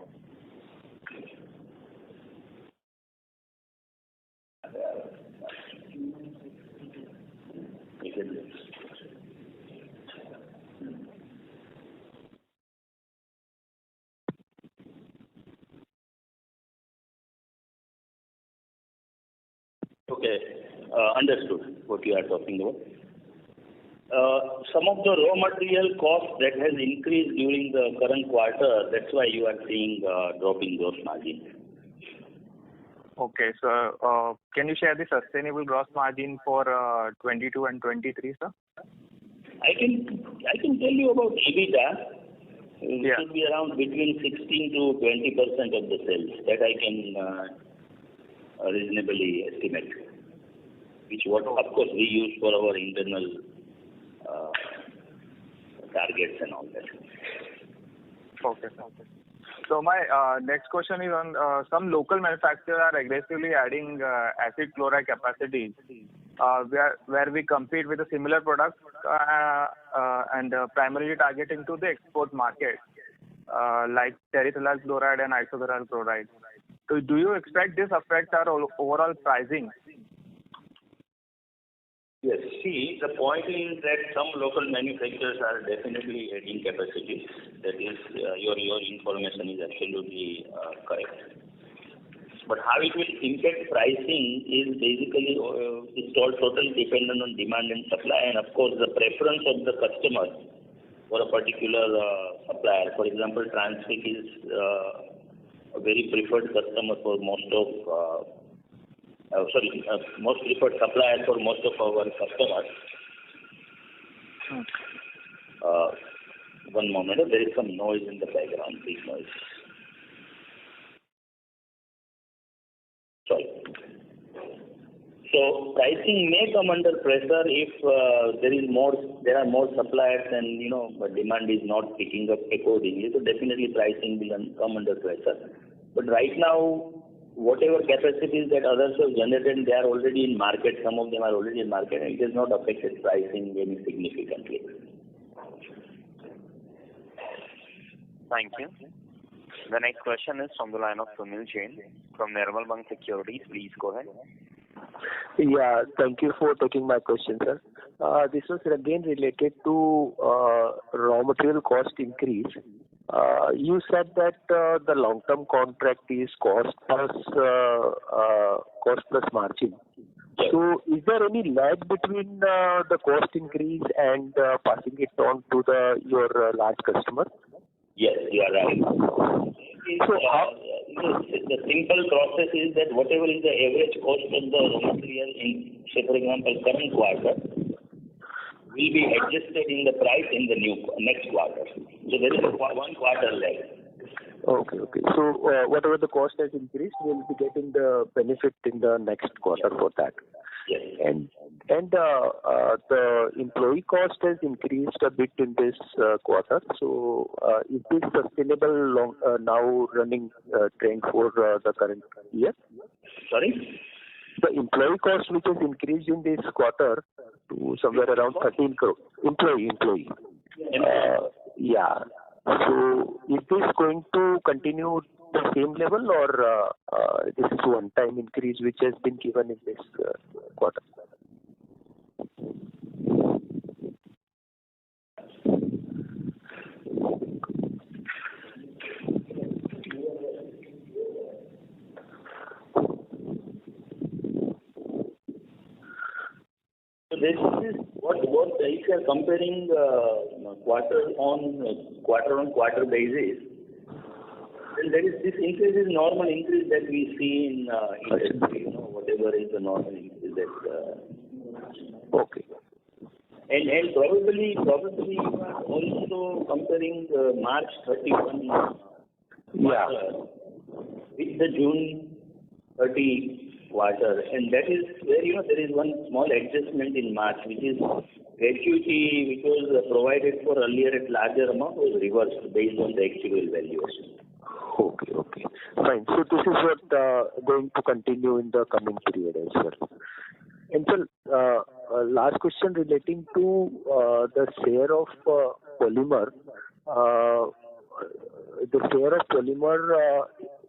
Okay, understood what you are talking about. Some of the raw material cost that has increased during the current quarter, that's why you are seeing drop in gross margin. Okay, so can you share the sustainable gross margin for 22 and 23, sir? I can tell you about EBITDA. It should be around between 16 to 20% of the sales. That I can reasonably estimate. Which what of course we use for our internal targets and all that. Okay. So my next question is on some local manufacturers are aggressively adding acid chloride capacity where we compete with a similar product and primarily targeting to the export market like terephthalate chloride and isoteral chloride. So do you expect this affect our overall pricing Yes. See, the point is that some local manufacturers are definitely adding capacity. That is, your information is absolutely correct. But how it will impact pricing is basically it's all totally dependent on demand and supply, and of course the preference of the customer for a particular supplier. For example, Transfic is a very preferred customer for most preferred supplier for most of our customers. One moment, there is some noise in the background, big noise. Sorry. So pricing may come under pressure if there are more suppliers and demand is not picking up accordingly. So definitely pricing will come under pressure. But right now, whatever capacities that others have generated, they are already in market. Some of them are already in market, and it has not affected pricing very significantly. Thank you. The next question is from the line of Sunil Jain from Nirmal Bang Securities. Please go ahead. Yeah, thank you for taking my question, sir. This was again related to raw material cost increase. You said that the long-term contract is cost plus margin. So, is there any lag between the cost increase and passing it on to your large customer? Yes, you are right. So the simple process is that whatever is the average cost of the raw material in, say for example, current quarter, will be adjusted in the price in the next quarter. So there is a 1 quarter lag. Okay. So whatever the cost has increased, we'll be getting the benefit in the next quarter for that. Yes. And the employee cost has increased a bit in this quarter. So is this sustainable now running trend for the current year? Sorry? The employee cost which has increased in this quarter to somewhere around 13 crore. Employee. Yeah. So is this going to continue the same level, or this is one-time increase which has been given in this quarter? So this is what if you are comparing quarter-on-quarter basis, then there is this increase is normal increase that we see in industry. Whatever is the normal increase that. Okay. And probably you are also comparing March 31 quarter with the June 30 quarter, and that is where there is one small adjustment in March, which is gratuity which was provided for earlier at larger amount was reversed based on the actual valuation. Okay. Fine. So this is what going to continue in the coming period as well. And so last question relating to the share of polymer. The share of polymer,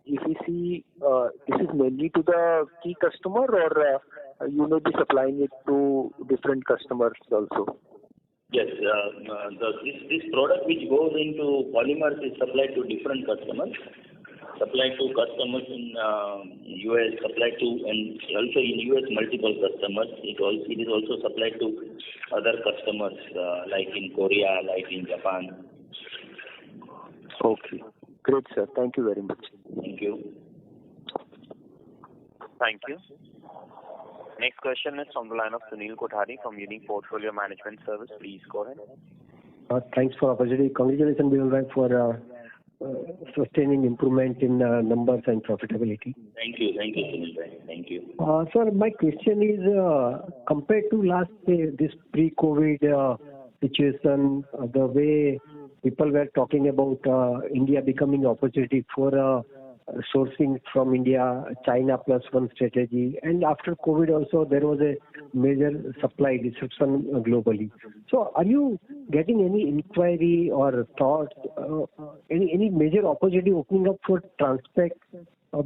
if you see, this is mainly to the key customer, or you may be supplying it to different customers also? Yes, this product which goes into polymers is supplied to different customers. Supplied to customers in US, supplied to, and also in US multiple customers. It is also supplied to other customers like in Korea, like in Japan. Okay. Great, sir. Thank you very much. Thank you. Thank you. Next question is from the line of Sunil Kothari from Unique Portfolio Management Service. Please go ahead. Thanks for opportunity. Congratulations, Bimal, for sustaining improvement in numbers and profitability. Thank you, Sunil. Thank you. Sir, my question is, compared to last this pre-COVID situation, the way people were talking about India becoming opportunity for sourcing from India, China plus one strategy, and after COVID also there was a major supply disruption globally. So are you getting any inquiry or thoughts, any major opportunity opening up for Transpect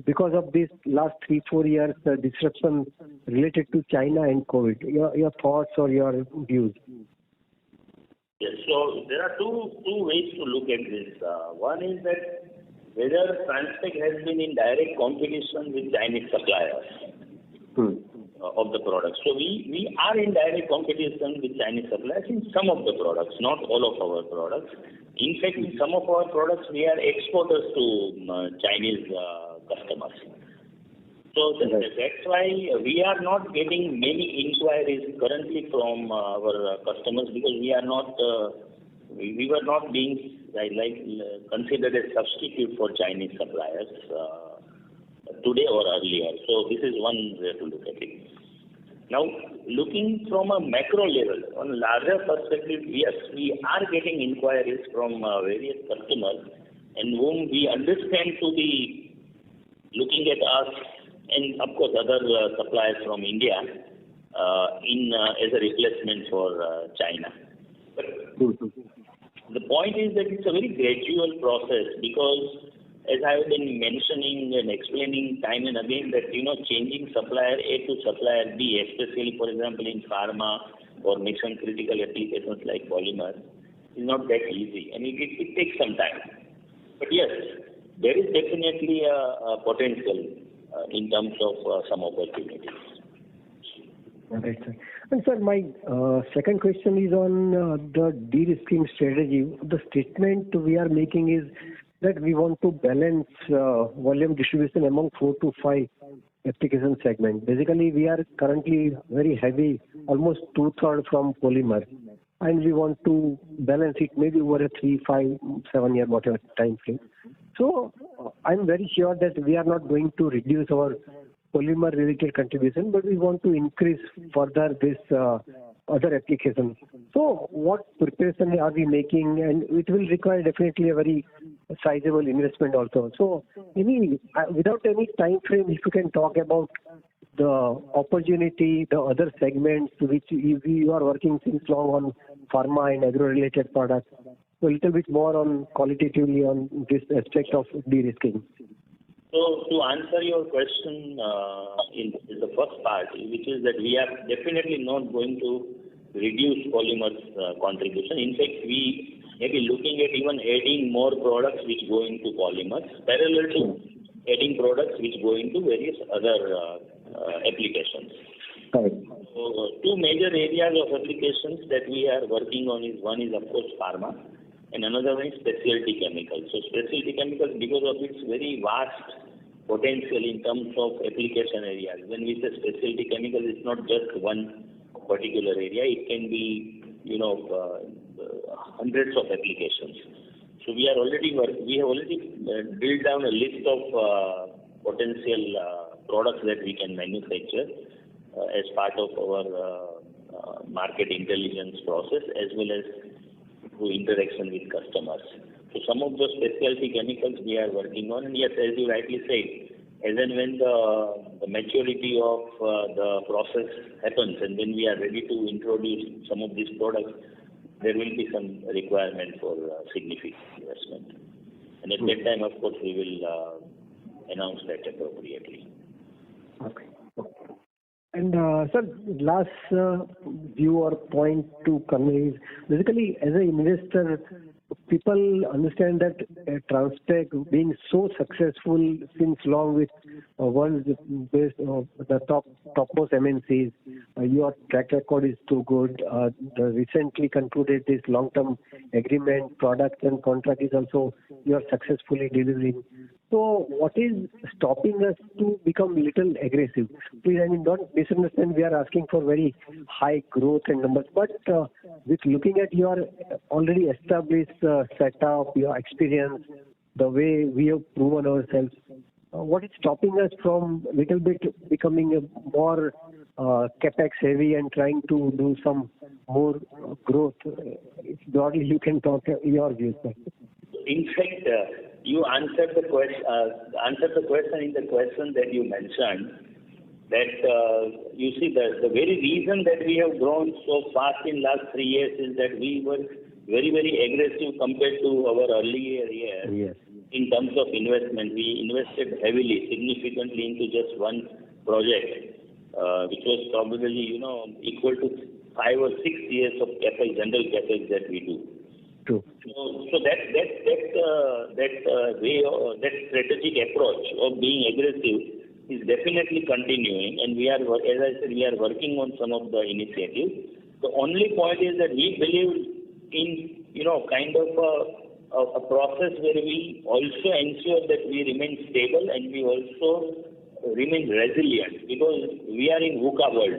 because of this last 3-4 years disruption related to China and COVID? Your thoughts or your views? Yes, so there are two ways to look at this. One is that whether Transpec has been in direct competition with Chinese suppliers of the products. So we are in direct competition with Chinese suppliers in some of the products, not all of our products. In fact, in some of our products, we are exporters to Chinese customers. So that's why we are not getting many inquiries currently from our customers, because we are not, we were not being considered a substitute for Chinese suppliers today or earlier. So this is one way to look at it. Now, looking from a macro level, on a larger perspective, yes, we are getting inquiries from various customers, and whom we understand to be looking at us and, of course, other suppliers from India as a replacement for China. But the point is that it's a very gradual process, because as I have been mentioning and explaining time and again, that changing supplier A to supplier B, especially for example in pharma or mission critical applications like polymers, is not that easy, and it takes some time. But yes, there is definitely a potential in terms of some opportunities. Right, sir. And sir, my second question is on the de-risking strategy. The statement we are making is that we want to balance volume distribution among 4 to 5 application segments. Basically, we are currently very heavy, almost 2/3 from polymer, and we want to balance it maybe over a 3, 5, 7 year whatever time frame. So I'm very sure that we are not going to reduce our polymer related contribution, but we want to increase further this other applications. So what preparation are we making? And it will require definitely a very sizable investment also. So without any time frame, if you can talk about the opportunity, the other segments which you are working since long on pharma and agro related products. So a little bit more on qualitatively on this aspect of de-risking. So to answer your question in the first part, which is that we are definitely not going to reduce polymers contribution. In fact, we may be looking at even adding more products which go into polymers, parallel to adding products which go into various other applications. Right. So two major areas of applications that we are working on is, one is of course pharma, and another one is specialty chemicals. So specialty chemicals, because of its very vast potential in terms of application areas. When we say specialty chemicals, it's not just one particular area. It can be, hundreds of applications. So we have already drilled down a list of potential products that we can manufacture as part of our market intelligence process, as well as through interaction with customers. So some of those specialty chemicals we are working on, and yes, as you rightly said, as and when the maturity of the process happens, and when we are ready to introduce some of these products, there will be some requirement for significant investment. And at that time, of course, we will announce that appropriately. Okay. And sir, last view or point to convey is basically as an investor, people understand that Transpec being so successful since long with world's best the topmost MNCs, your track record is too good. The recently concluded this long-term agreement, product and contract is also you are successfully delivering. So what is stopping us to become little aggressive? Please, don't misunderstand, we are asking for very high growth and numbers, but with looking at your already established setup, your experience, the way we have proven ourselves, what is stopping us from little bit becoming a more capex heavy and trying to do some more growth? If broadly you can talk your views. In fact, you answered the question in the question that you mentioned, that you see the very reason that we have grown so fast in last 3 years is that we were very, very aggressive compared to our earlier years. Yes. in terms of investment. We invested heavily, significantly into just one project, which was probably, equal to 5 or 6 years of capex, general capex that we do. True. So that strategic approach of being aggressive is definitely continuing, and we are, as I said, we are working on some of the initiatives. The only point is that we believe in, kind of a process where we also ensure that we remain stable and we also remain resilient, because we are in VUCA world.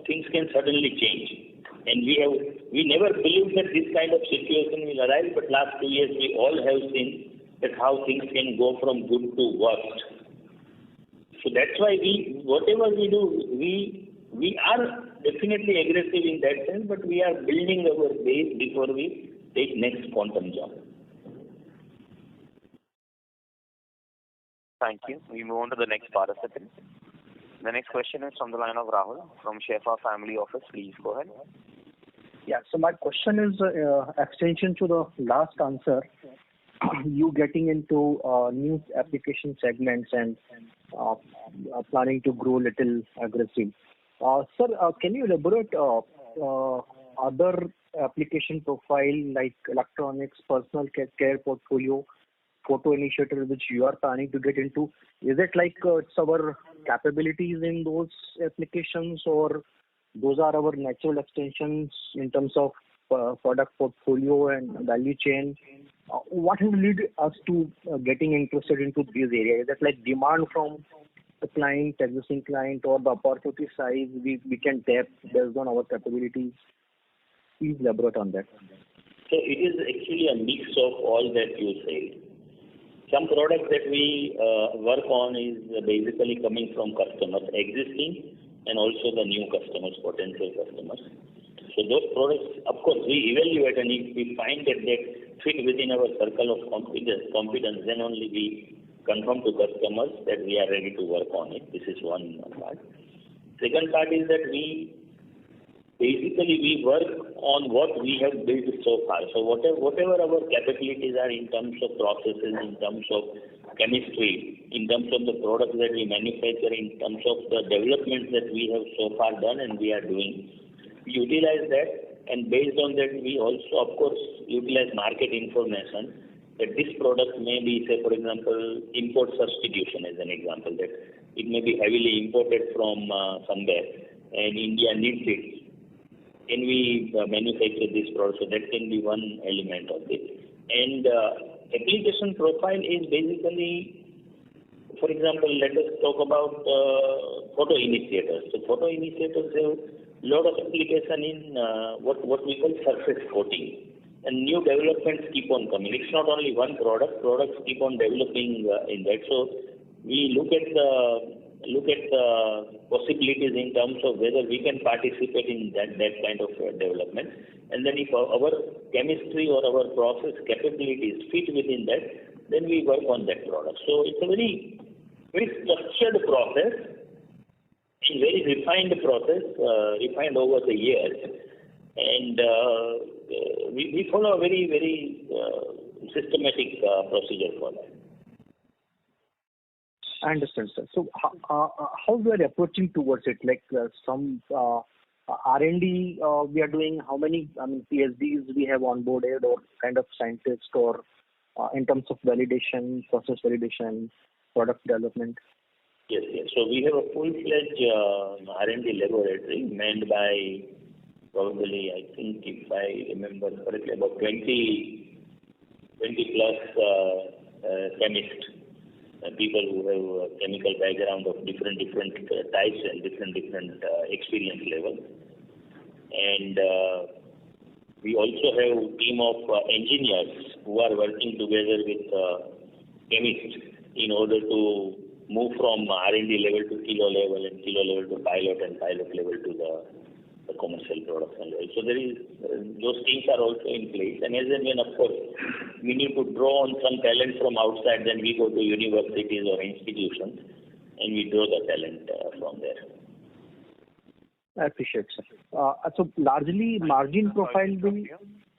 Things can suddenly change. And we never believed that this kind of situation will arise, but last 2 years we all have seen that how things can go from good to worst. So that's why whatever we do, we are definitely aggressive in that sense, but we are building our base before we take next quantum jump. Thank you. We move on to the next participant. The next question is from the line of Rahul from Shefa Family Office. Please go ahead. Yeah, so my question is extension to the last answer. You getting into new application segments and planning to grow little aggressive. Sir, can you elaborate other application profile like electronics, personal care portfolio, photo initiative which you are planning to get into? Is it like it's our capabilities in those applications, or those are our natural extensions in terms of product portfolio and value chain? What will lead us to getting interested into these areas? Is that like demand from the client, existing client, or the opportunity size we can tap based on our capabilities? Please elaborate on that. So it is actually a mix of all that you said. Some products that we work on is basically coming from customers, existing and also the new customers, potential customers. So those products, of course, we evaluate, and if we find that they fit within our circle of competence, then only we confirm to customers that we are ready to work on it. This is one part. Second part is that we work on what we have built so far. So whatever our capabilities are in terms of processes, in terms of chemistry, in terms of the products that we manufacture, in terms of the developments that we have so far done and we are doing, we utilize that, and based on that we also, of course, utilize market information that this product may be, say for example, import substitution as an example, that it may be heavily imported from somewhere and India needs it. Can we manufacture this product? So that can be one element of it. And application profile is basically, for example, let us talk about photo initiators. So photo initiators have a lot of application in what we call surface coating. And new developments keep on coming. It's not only one product. Products keep on developing in that. So we look at the possibilities in terms of whether we can participate in that kind of development. And then if our chemistry or our process capabilities fit within that, then we work on that product. So it's a very, very structured process, a very refined process, refined over the years. And we follow a very, very systematic procedure for that. I understand, sir. So how we are approaching towards it? Like some R&D we are doing, how many PhDs we have onboarded, or kind of scientists, or in terms of validation, process validation, product development? Yes. So we have a full-fledged R&D laboratory manned by probably, I think if I remember correctly, about 20 plus chemists. People who have a chemical background of different types and different experience level. And we also have a team of engineers who are working together with chemists in order to move from R&D level to kilo level, and kilo level to pilot, and pilot level to the commercial production level. So there is those teams are also in place, and as and when, of course, we need to draw on some talent from outside, then we go to universities or institutions and we draw the talent from there. I appreciate, sir. So largely margin profile will...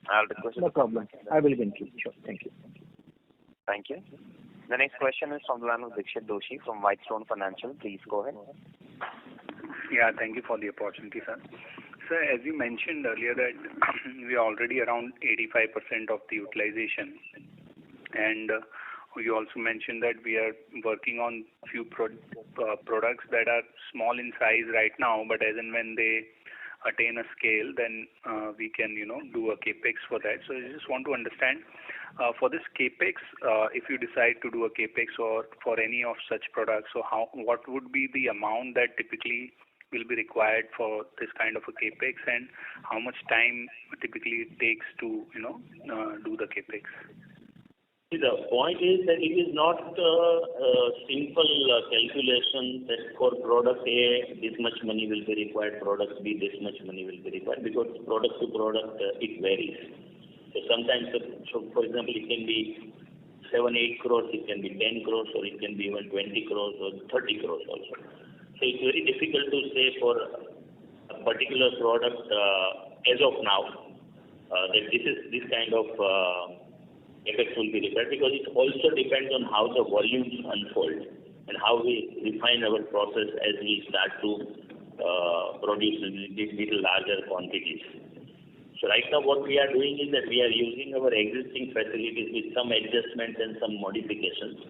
I'll request. No problem. I will continue. Sure. Thank you. Thank you. The next question is from the line of Dixit Doshi from Whitestone Financial. Please go ahead. Yeah, thank you for the opportunity, sir. Sir, as you mentioned earlier that we are already around 85% of the utilization, and you also mentioned that we are working on few products that are small in size right now, but as and when they attain a scale, then we can, do a capex for that. So I just want to understand, for this capex, if you decide to do a capex or for any of such products, so what would be the amount that typically will be required for this kind of a capex, and how much time typically it takes to, do the capex? See, the point is that it is not a simple calculation that for product A, this much money will be required, product B, this much money will be required, because product to product, it varies. So sometimes, for example, it can be 7-8 crores, it can be 10 crores, or it can be even 20 crores or 30 crores also. So it's very difficult to say for a particular product as of now that this kind of effects will be required, because it also depends on how the volumes unfold and how we refine our process as we start to produce these little larger quantities. So right now what we are doing is that we are using our existing facilities with some adjustments and some modifications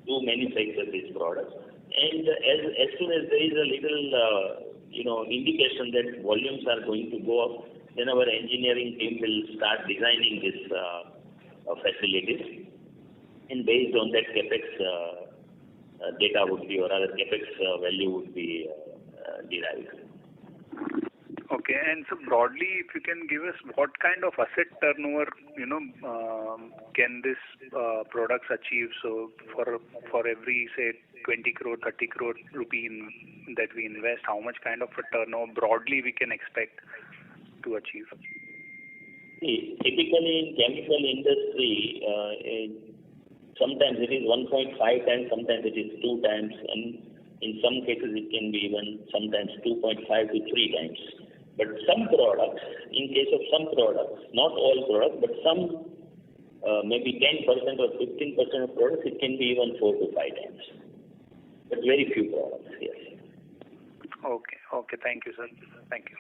to manufacture these products. And as soon as there is a little, indication that volumes are going to go up, then our engineering team will start designing these facilities, and based on that capex data would be, or rather capex value would be derived. Okay, and so broadly, if you can give us what kind of asset turnover, can this products achieve? So for every, say, 20 crore, 30 crore rupee that we invest, how much kind of a turnover broadly we can expect to achieve? See, typically in chemical industry, sometimes it is 1.5 times, sometimes it is 2 times, and in some cases it can be even sometimes 2.5 to 3 times. But some products, in case of some products, not all products, but some, maybe 10% or 15% of products, it can be even 4 to 5 times. But very few products, yes. Okay. Thank you, sir. Thank you.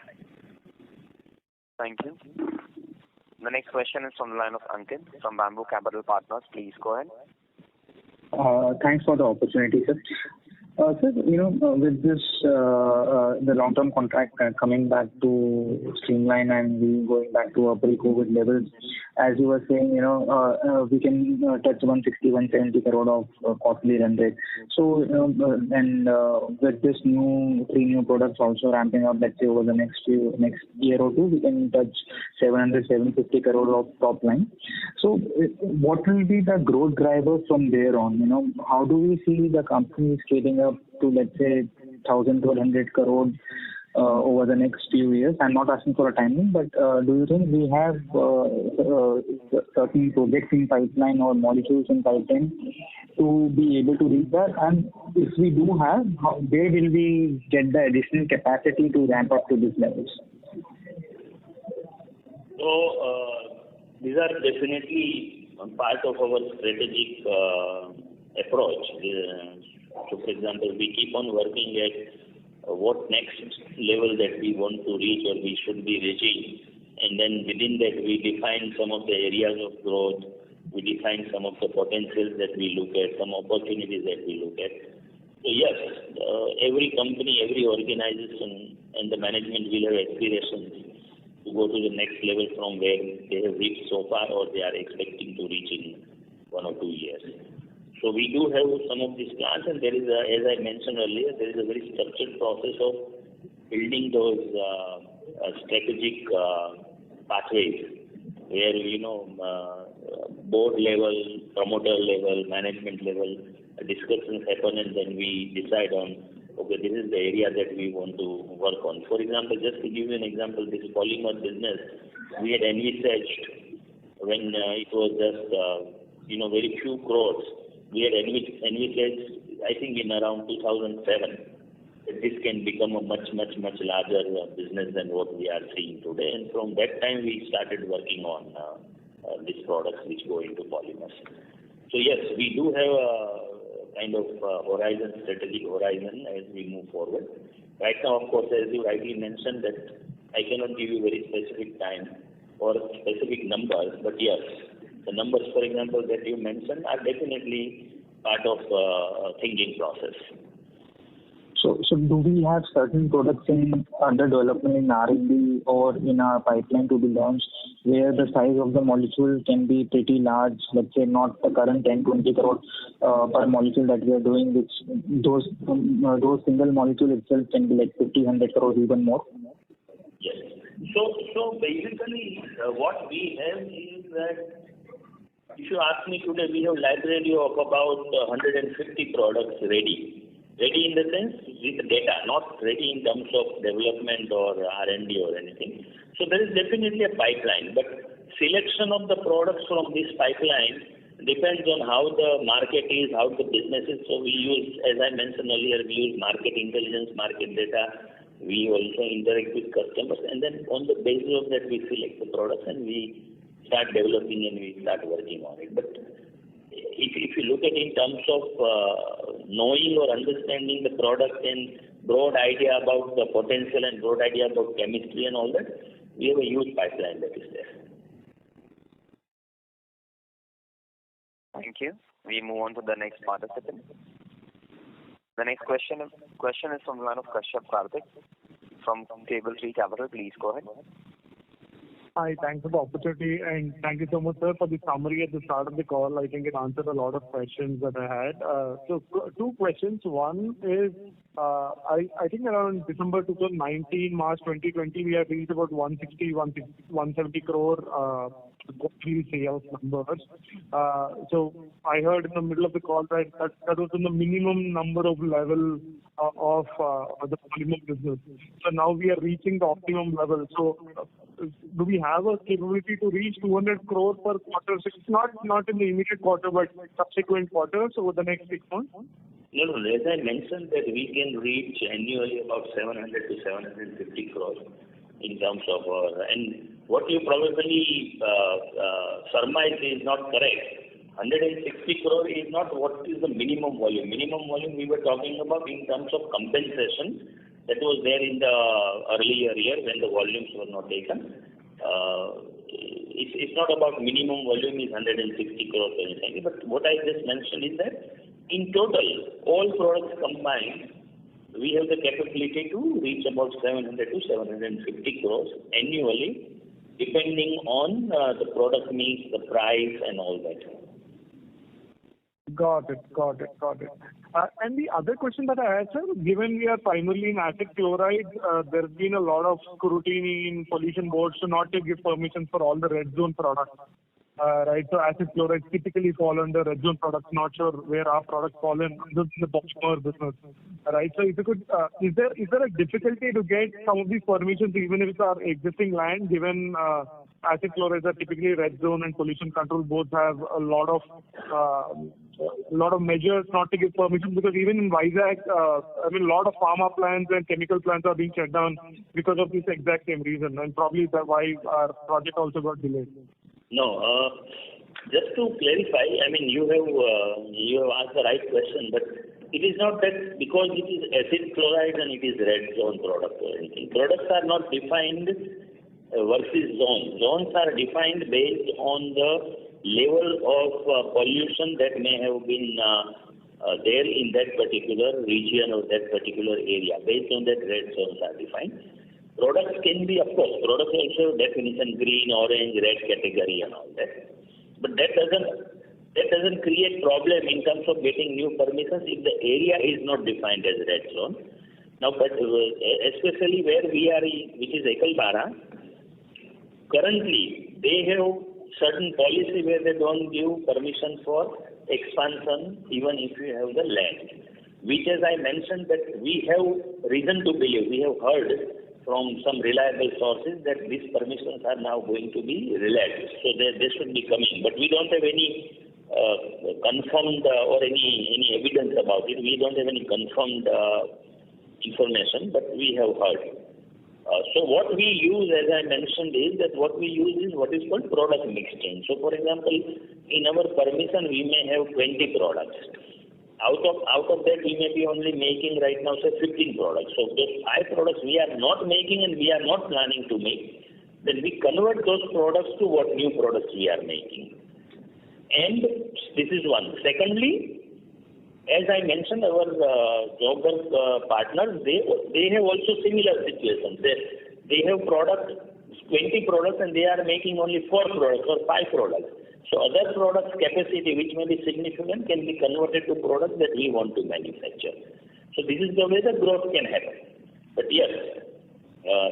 Thank you. The next question is from the line of Ankit from Bamboo Capital Partners. Please go ahead. Thanks for the opportunity, sir. Sir, with this, the long-term contract coming back to streamline and we going back to our pre-COVID levels, as you were saying, we can touch 160-170 crore of quarterly run rate. So, with this 3 new products also ramping up, let's say over the next year or two, we can touch 700-750 crore of top line. So, what will be the growth driver from there on? How do we see the company scaling up to, let's say, 1,000-1,200 crore over the next few years? I'm not asking for a timing, but do you think we have certain projects in pipeline or molecules in pipeline to be able to reach that? And if we do have, where will we get the additional capacity to ramp up to these levels? So, these are definitely part of our strategic approach. So, for example, we keep on working at what next level that we want to reach or we should be reaching, and then within that we define some of the areas of growth, we define some of the potentials that we look at, some opportunities that we look at. So yes, every company, every organization and the management will have aspirations to go to the next level from where they have reached so far or they are expecting to reach in 1 or 2 years. So we do have some of these plans, and there is, as I mentioned earlier, there is a very structured process of building those strategic pathways where, board level, promoter level, management level discussions happen, and then we decide on, okay, this is the area that we want to work on. For example, just to give you an example, this polymer business, we had envisaged when it was just, very few crores. We had envisaged, I think in around 2007, that this can become a much, much, much larger business than what we are seeing today. And from that time, we started working on these products which go into polymers. So So yes, we do have a kind of strategic horizon as we move forward. Right now, of course, as you rightly mentioned, that I cannot give you very specific time or specific numbers, but yes, the numbers, for example, that you mentioned are definitely part of thinking process. So do we have certain products under development in R&D or in our pipeline to be launched where the size of the molecule can be pretty large, let's say not the current 10-20 crore per molecule that we are doing, which those single molecule itself can be like 50-100 crores, even more? Yes. So basically what we have is that if you ask me today, we have library of about 150 products ready. Ready in the sense with data, not ready in terms of development or R&D or anything. So there is definitely a pipeline, but selection of the products from this pipeline depends on how the market is, how the business is. So we use, as I mentioned earlier, we use market intelligence, market data. We also interact with customers, and then on the basis of that we select the products and we start developing and we start working on it. But if you look at in terms of knowing or understanding the product and broad idea about the potential and broad idea about chemistry and all that, we have a huge pipeline that is there. Thank you. We move on to the next participant. The next question is from the line of Kashyap Karthik from Table Tree Capital. Please go ahead. Hi, thanks for the opportunity, and thank you so much, sir, for the summary at the start of the call. I think it answered a lot of questions that I had. So two questions. One is, I think around December 2019, March 2020, we had reached about 170 crore quarterly sales numbers. So I heard in the middle of the call that was in the minimum number of level of the polymer business. So now we are reaching the optimum level. So do we have a capability to reach 200 crore per quarter? So it's not in the immediate quarter, but subsequent quarters over the next 6 months? No. As I mentioned that we can reach annually about 700 to 750 crores in terms of and what you probably surmise is not correct. 160 crore is not what is the minimum volume. Minimum volume we were talking about in terms of compensation that was there in the earlier year when the volumes were not taken. It's not about minimum volume is 160 crore or anything. But what I just mentioned is that in total, all products combined, we have the capability to reach about 700 to 750 crores annually, depending on the product mix, the price, and all that. Got it. And the other question that I had, sir, given we are primarily in acid chloride, there's been a lot of scrutiny in pollution boards to not to give permission for all the red zone products. Right, so acid chloride typically fall under red zone products. Not sure where our products fall in the polymer business. Right, so if you could, is there a difficulty to get some of these permissions even if it's our existing land, given acid chlorides are typically red zone and pollution control boards have a lot of measures not to give permission, because even in Vizag, a lot of pharma plants and chemical plants are being shut down because of this exact same reason, and probably that's why our project also got delayed. No, just to clarify, you have asked the right question, but it is not that because it is acid chloride and it is red zone product or anything. Products are not defined versus zones. Zones are defined based on the level of pollution that may have been there in that particular region or that particular area. Based on that, red zones are defined. Products can be, of course, products also definition green, orange, red category and all that. But that doesn't create problem in terms of getting new permissions if the area is not defined as red zone. Now, but especially where we are, which is Ekalbara, currently they have certain policy where they don't give permission for expansion even if you have the land. Which, as I mentioned, that we have reason to believe, we have heard from some reliable sources that these permissions are now going to be relaxed. So they should be coming. But we don't have any confirmed or any evidence about it. We don't have any confirmed information, but we have heard. So what we use, as I mentioned, is what is called product mix change. So for example, in our permission, we may have 20 products. Out of that, we may be only making right now, say, 15 products. So those 5 products we are not making and we are not planning to make, then we convert those products to what new products we are making. And this is one. Secondly, as I mentioned, our Jobber partners, they have also similar situations. They have 20 products and they are making only 4 products or 5 products. So other products capacity, which may be significant, can be converted to products that we want to manufacture. So this is the way the growth can happen. But yes,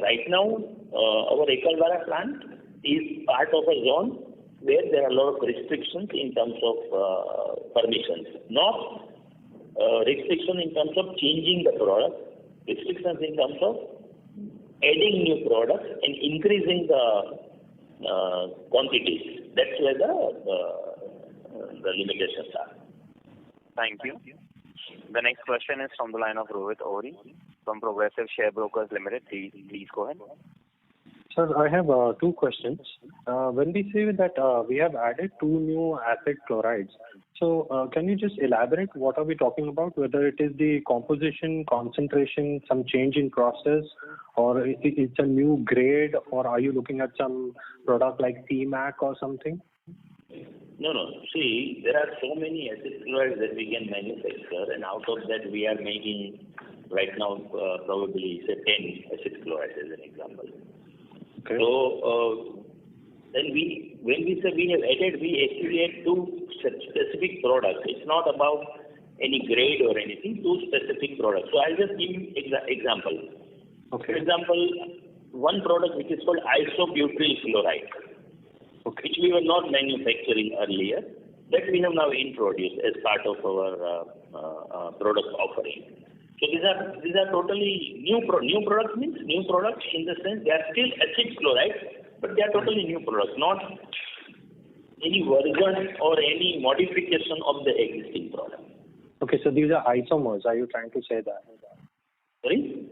right now, our Ekalvara plant is part of a zone where there are a lot of restrictions in terms of permissions. Not restriction in terms of changing the product, restrictions in terms of adding new products and increasing the quantities. That's where the limitations are. Thank you. The next question is from the line of Rohit Ohri from Progressive Share Brokers Limited. Please go ahead. Sir, I have 2 questions. When we say that we have added 2 new acid chlorides, so can you just elaborate what are we talking about? Whether it is the composition, concentration, some change in process, or it's a new grade, or are you looking at some product like CMAC or something? No. See, there are so many acid chlorides that we can manufacture, and out of that we are making right now probably say 10 acid chlorides as an example. Okay. So then when we say we have added, we actually add 2 specific products. It's not about any grade or anything, 2 specific products. So I'll just give you example. Okay. For example, one product which is called isobutyl chloride, which we were not manufacturing earlier, that we have now introduced as part of our product offering. So these are totally new products. Means new products in the sense they are still acid chloride, but they are totally new products, not any version or any modification of the existing product. Okay, so these are isomers. Are you trying to say that? Sorry?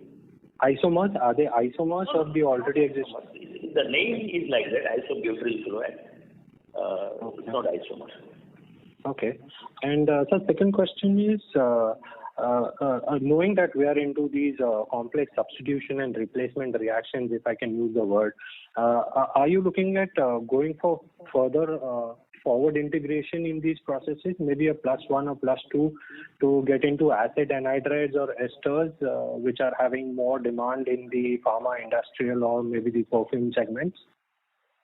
Isomers? Are they isomers of the already existing? The name is like that, isobutyl chloride. It's not isomers. Okay. And sir, second question is, knowing that we are into these complex substitution and replacement reactions, if I can use the word, are you looking at going for further forward integration in these processes, maybe a +1 or +2 to get into acid anhydrides or esters, which are having more demand in the pharma, industrial, or maybe the perfume segments?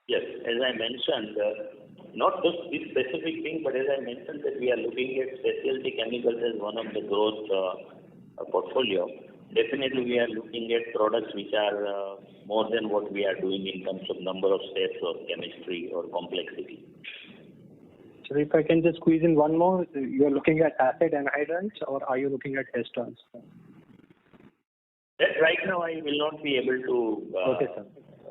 Yes, as I mentioned, not just this specific thing, but as I mentioned that we are looking at specialty chemicals as one of the growth portfolio. Definitely we are looking at products which are more than what we are doing in terms of number of steps or chemistry or complexity. So if I can just squeeze in one more, you are looking at acid anhydrides or are you looking at esters? That right now I will not be able to okay, sir.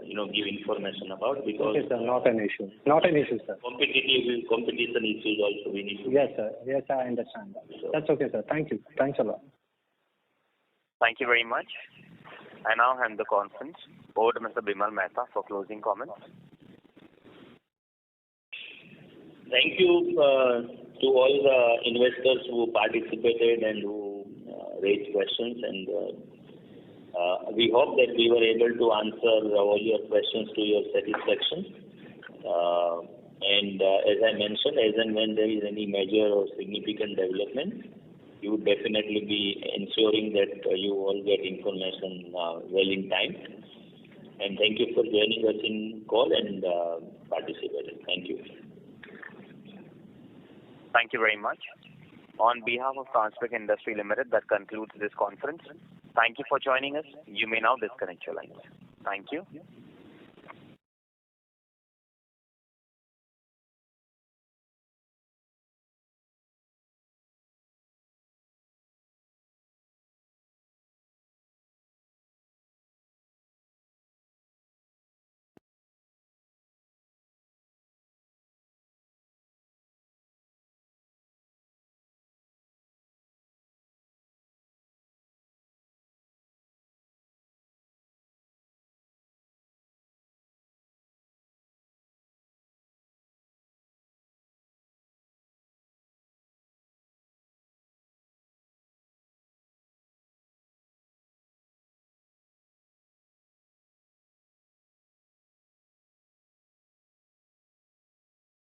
Give information about because okay, sir, not an issue. Not an issue, sir. Competition issues also we need to. Yes, sir. Yes, I understand that. So, that's okay, sir. Thank you. Thanks a lot. Thank you very much. I now hand the conference over to Mr. Bimal Mehta for closing comments. Thank you to all the investors who participated and who raised questions, and we hope that we were able to answer all your questions to your satisfaction. And as I mentioned, as and when there is any major or significant development, you would definitely be ensuring that you all get information well in time. And thank you for joining us in call and participating. Thank you. Thank you very much. On behalf of Transpec Industry Limited, that concludes this conference. Thank you for joining us. You may now disconnect your lines. Thank you.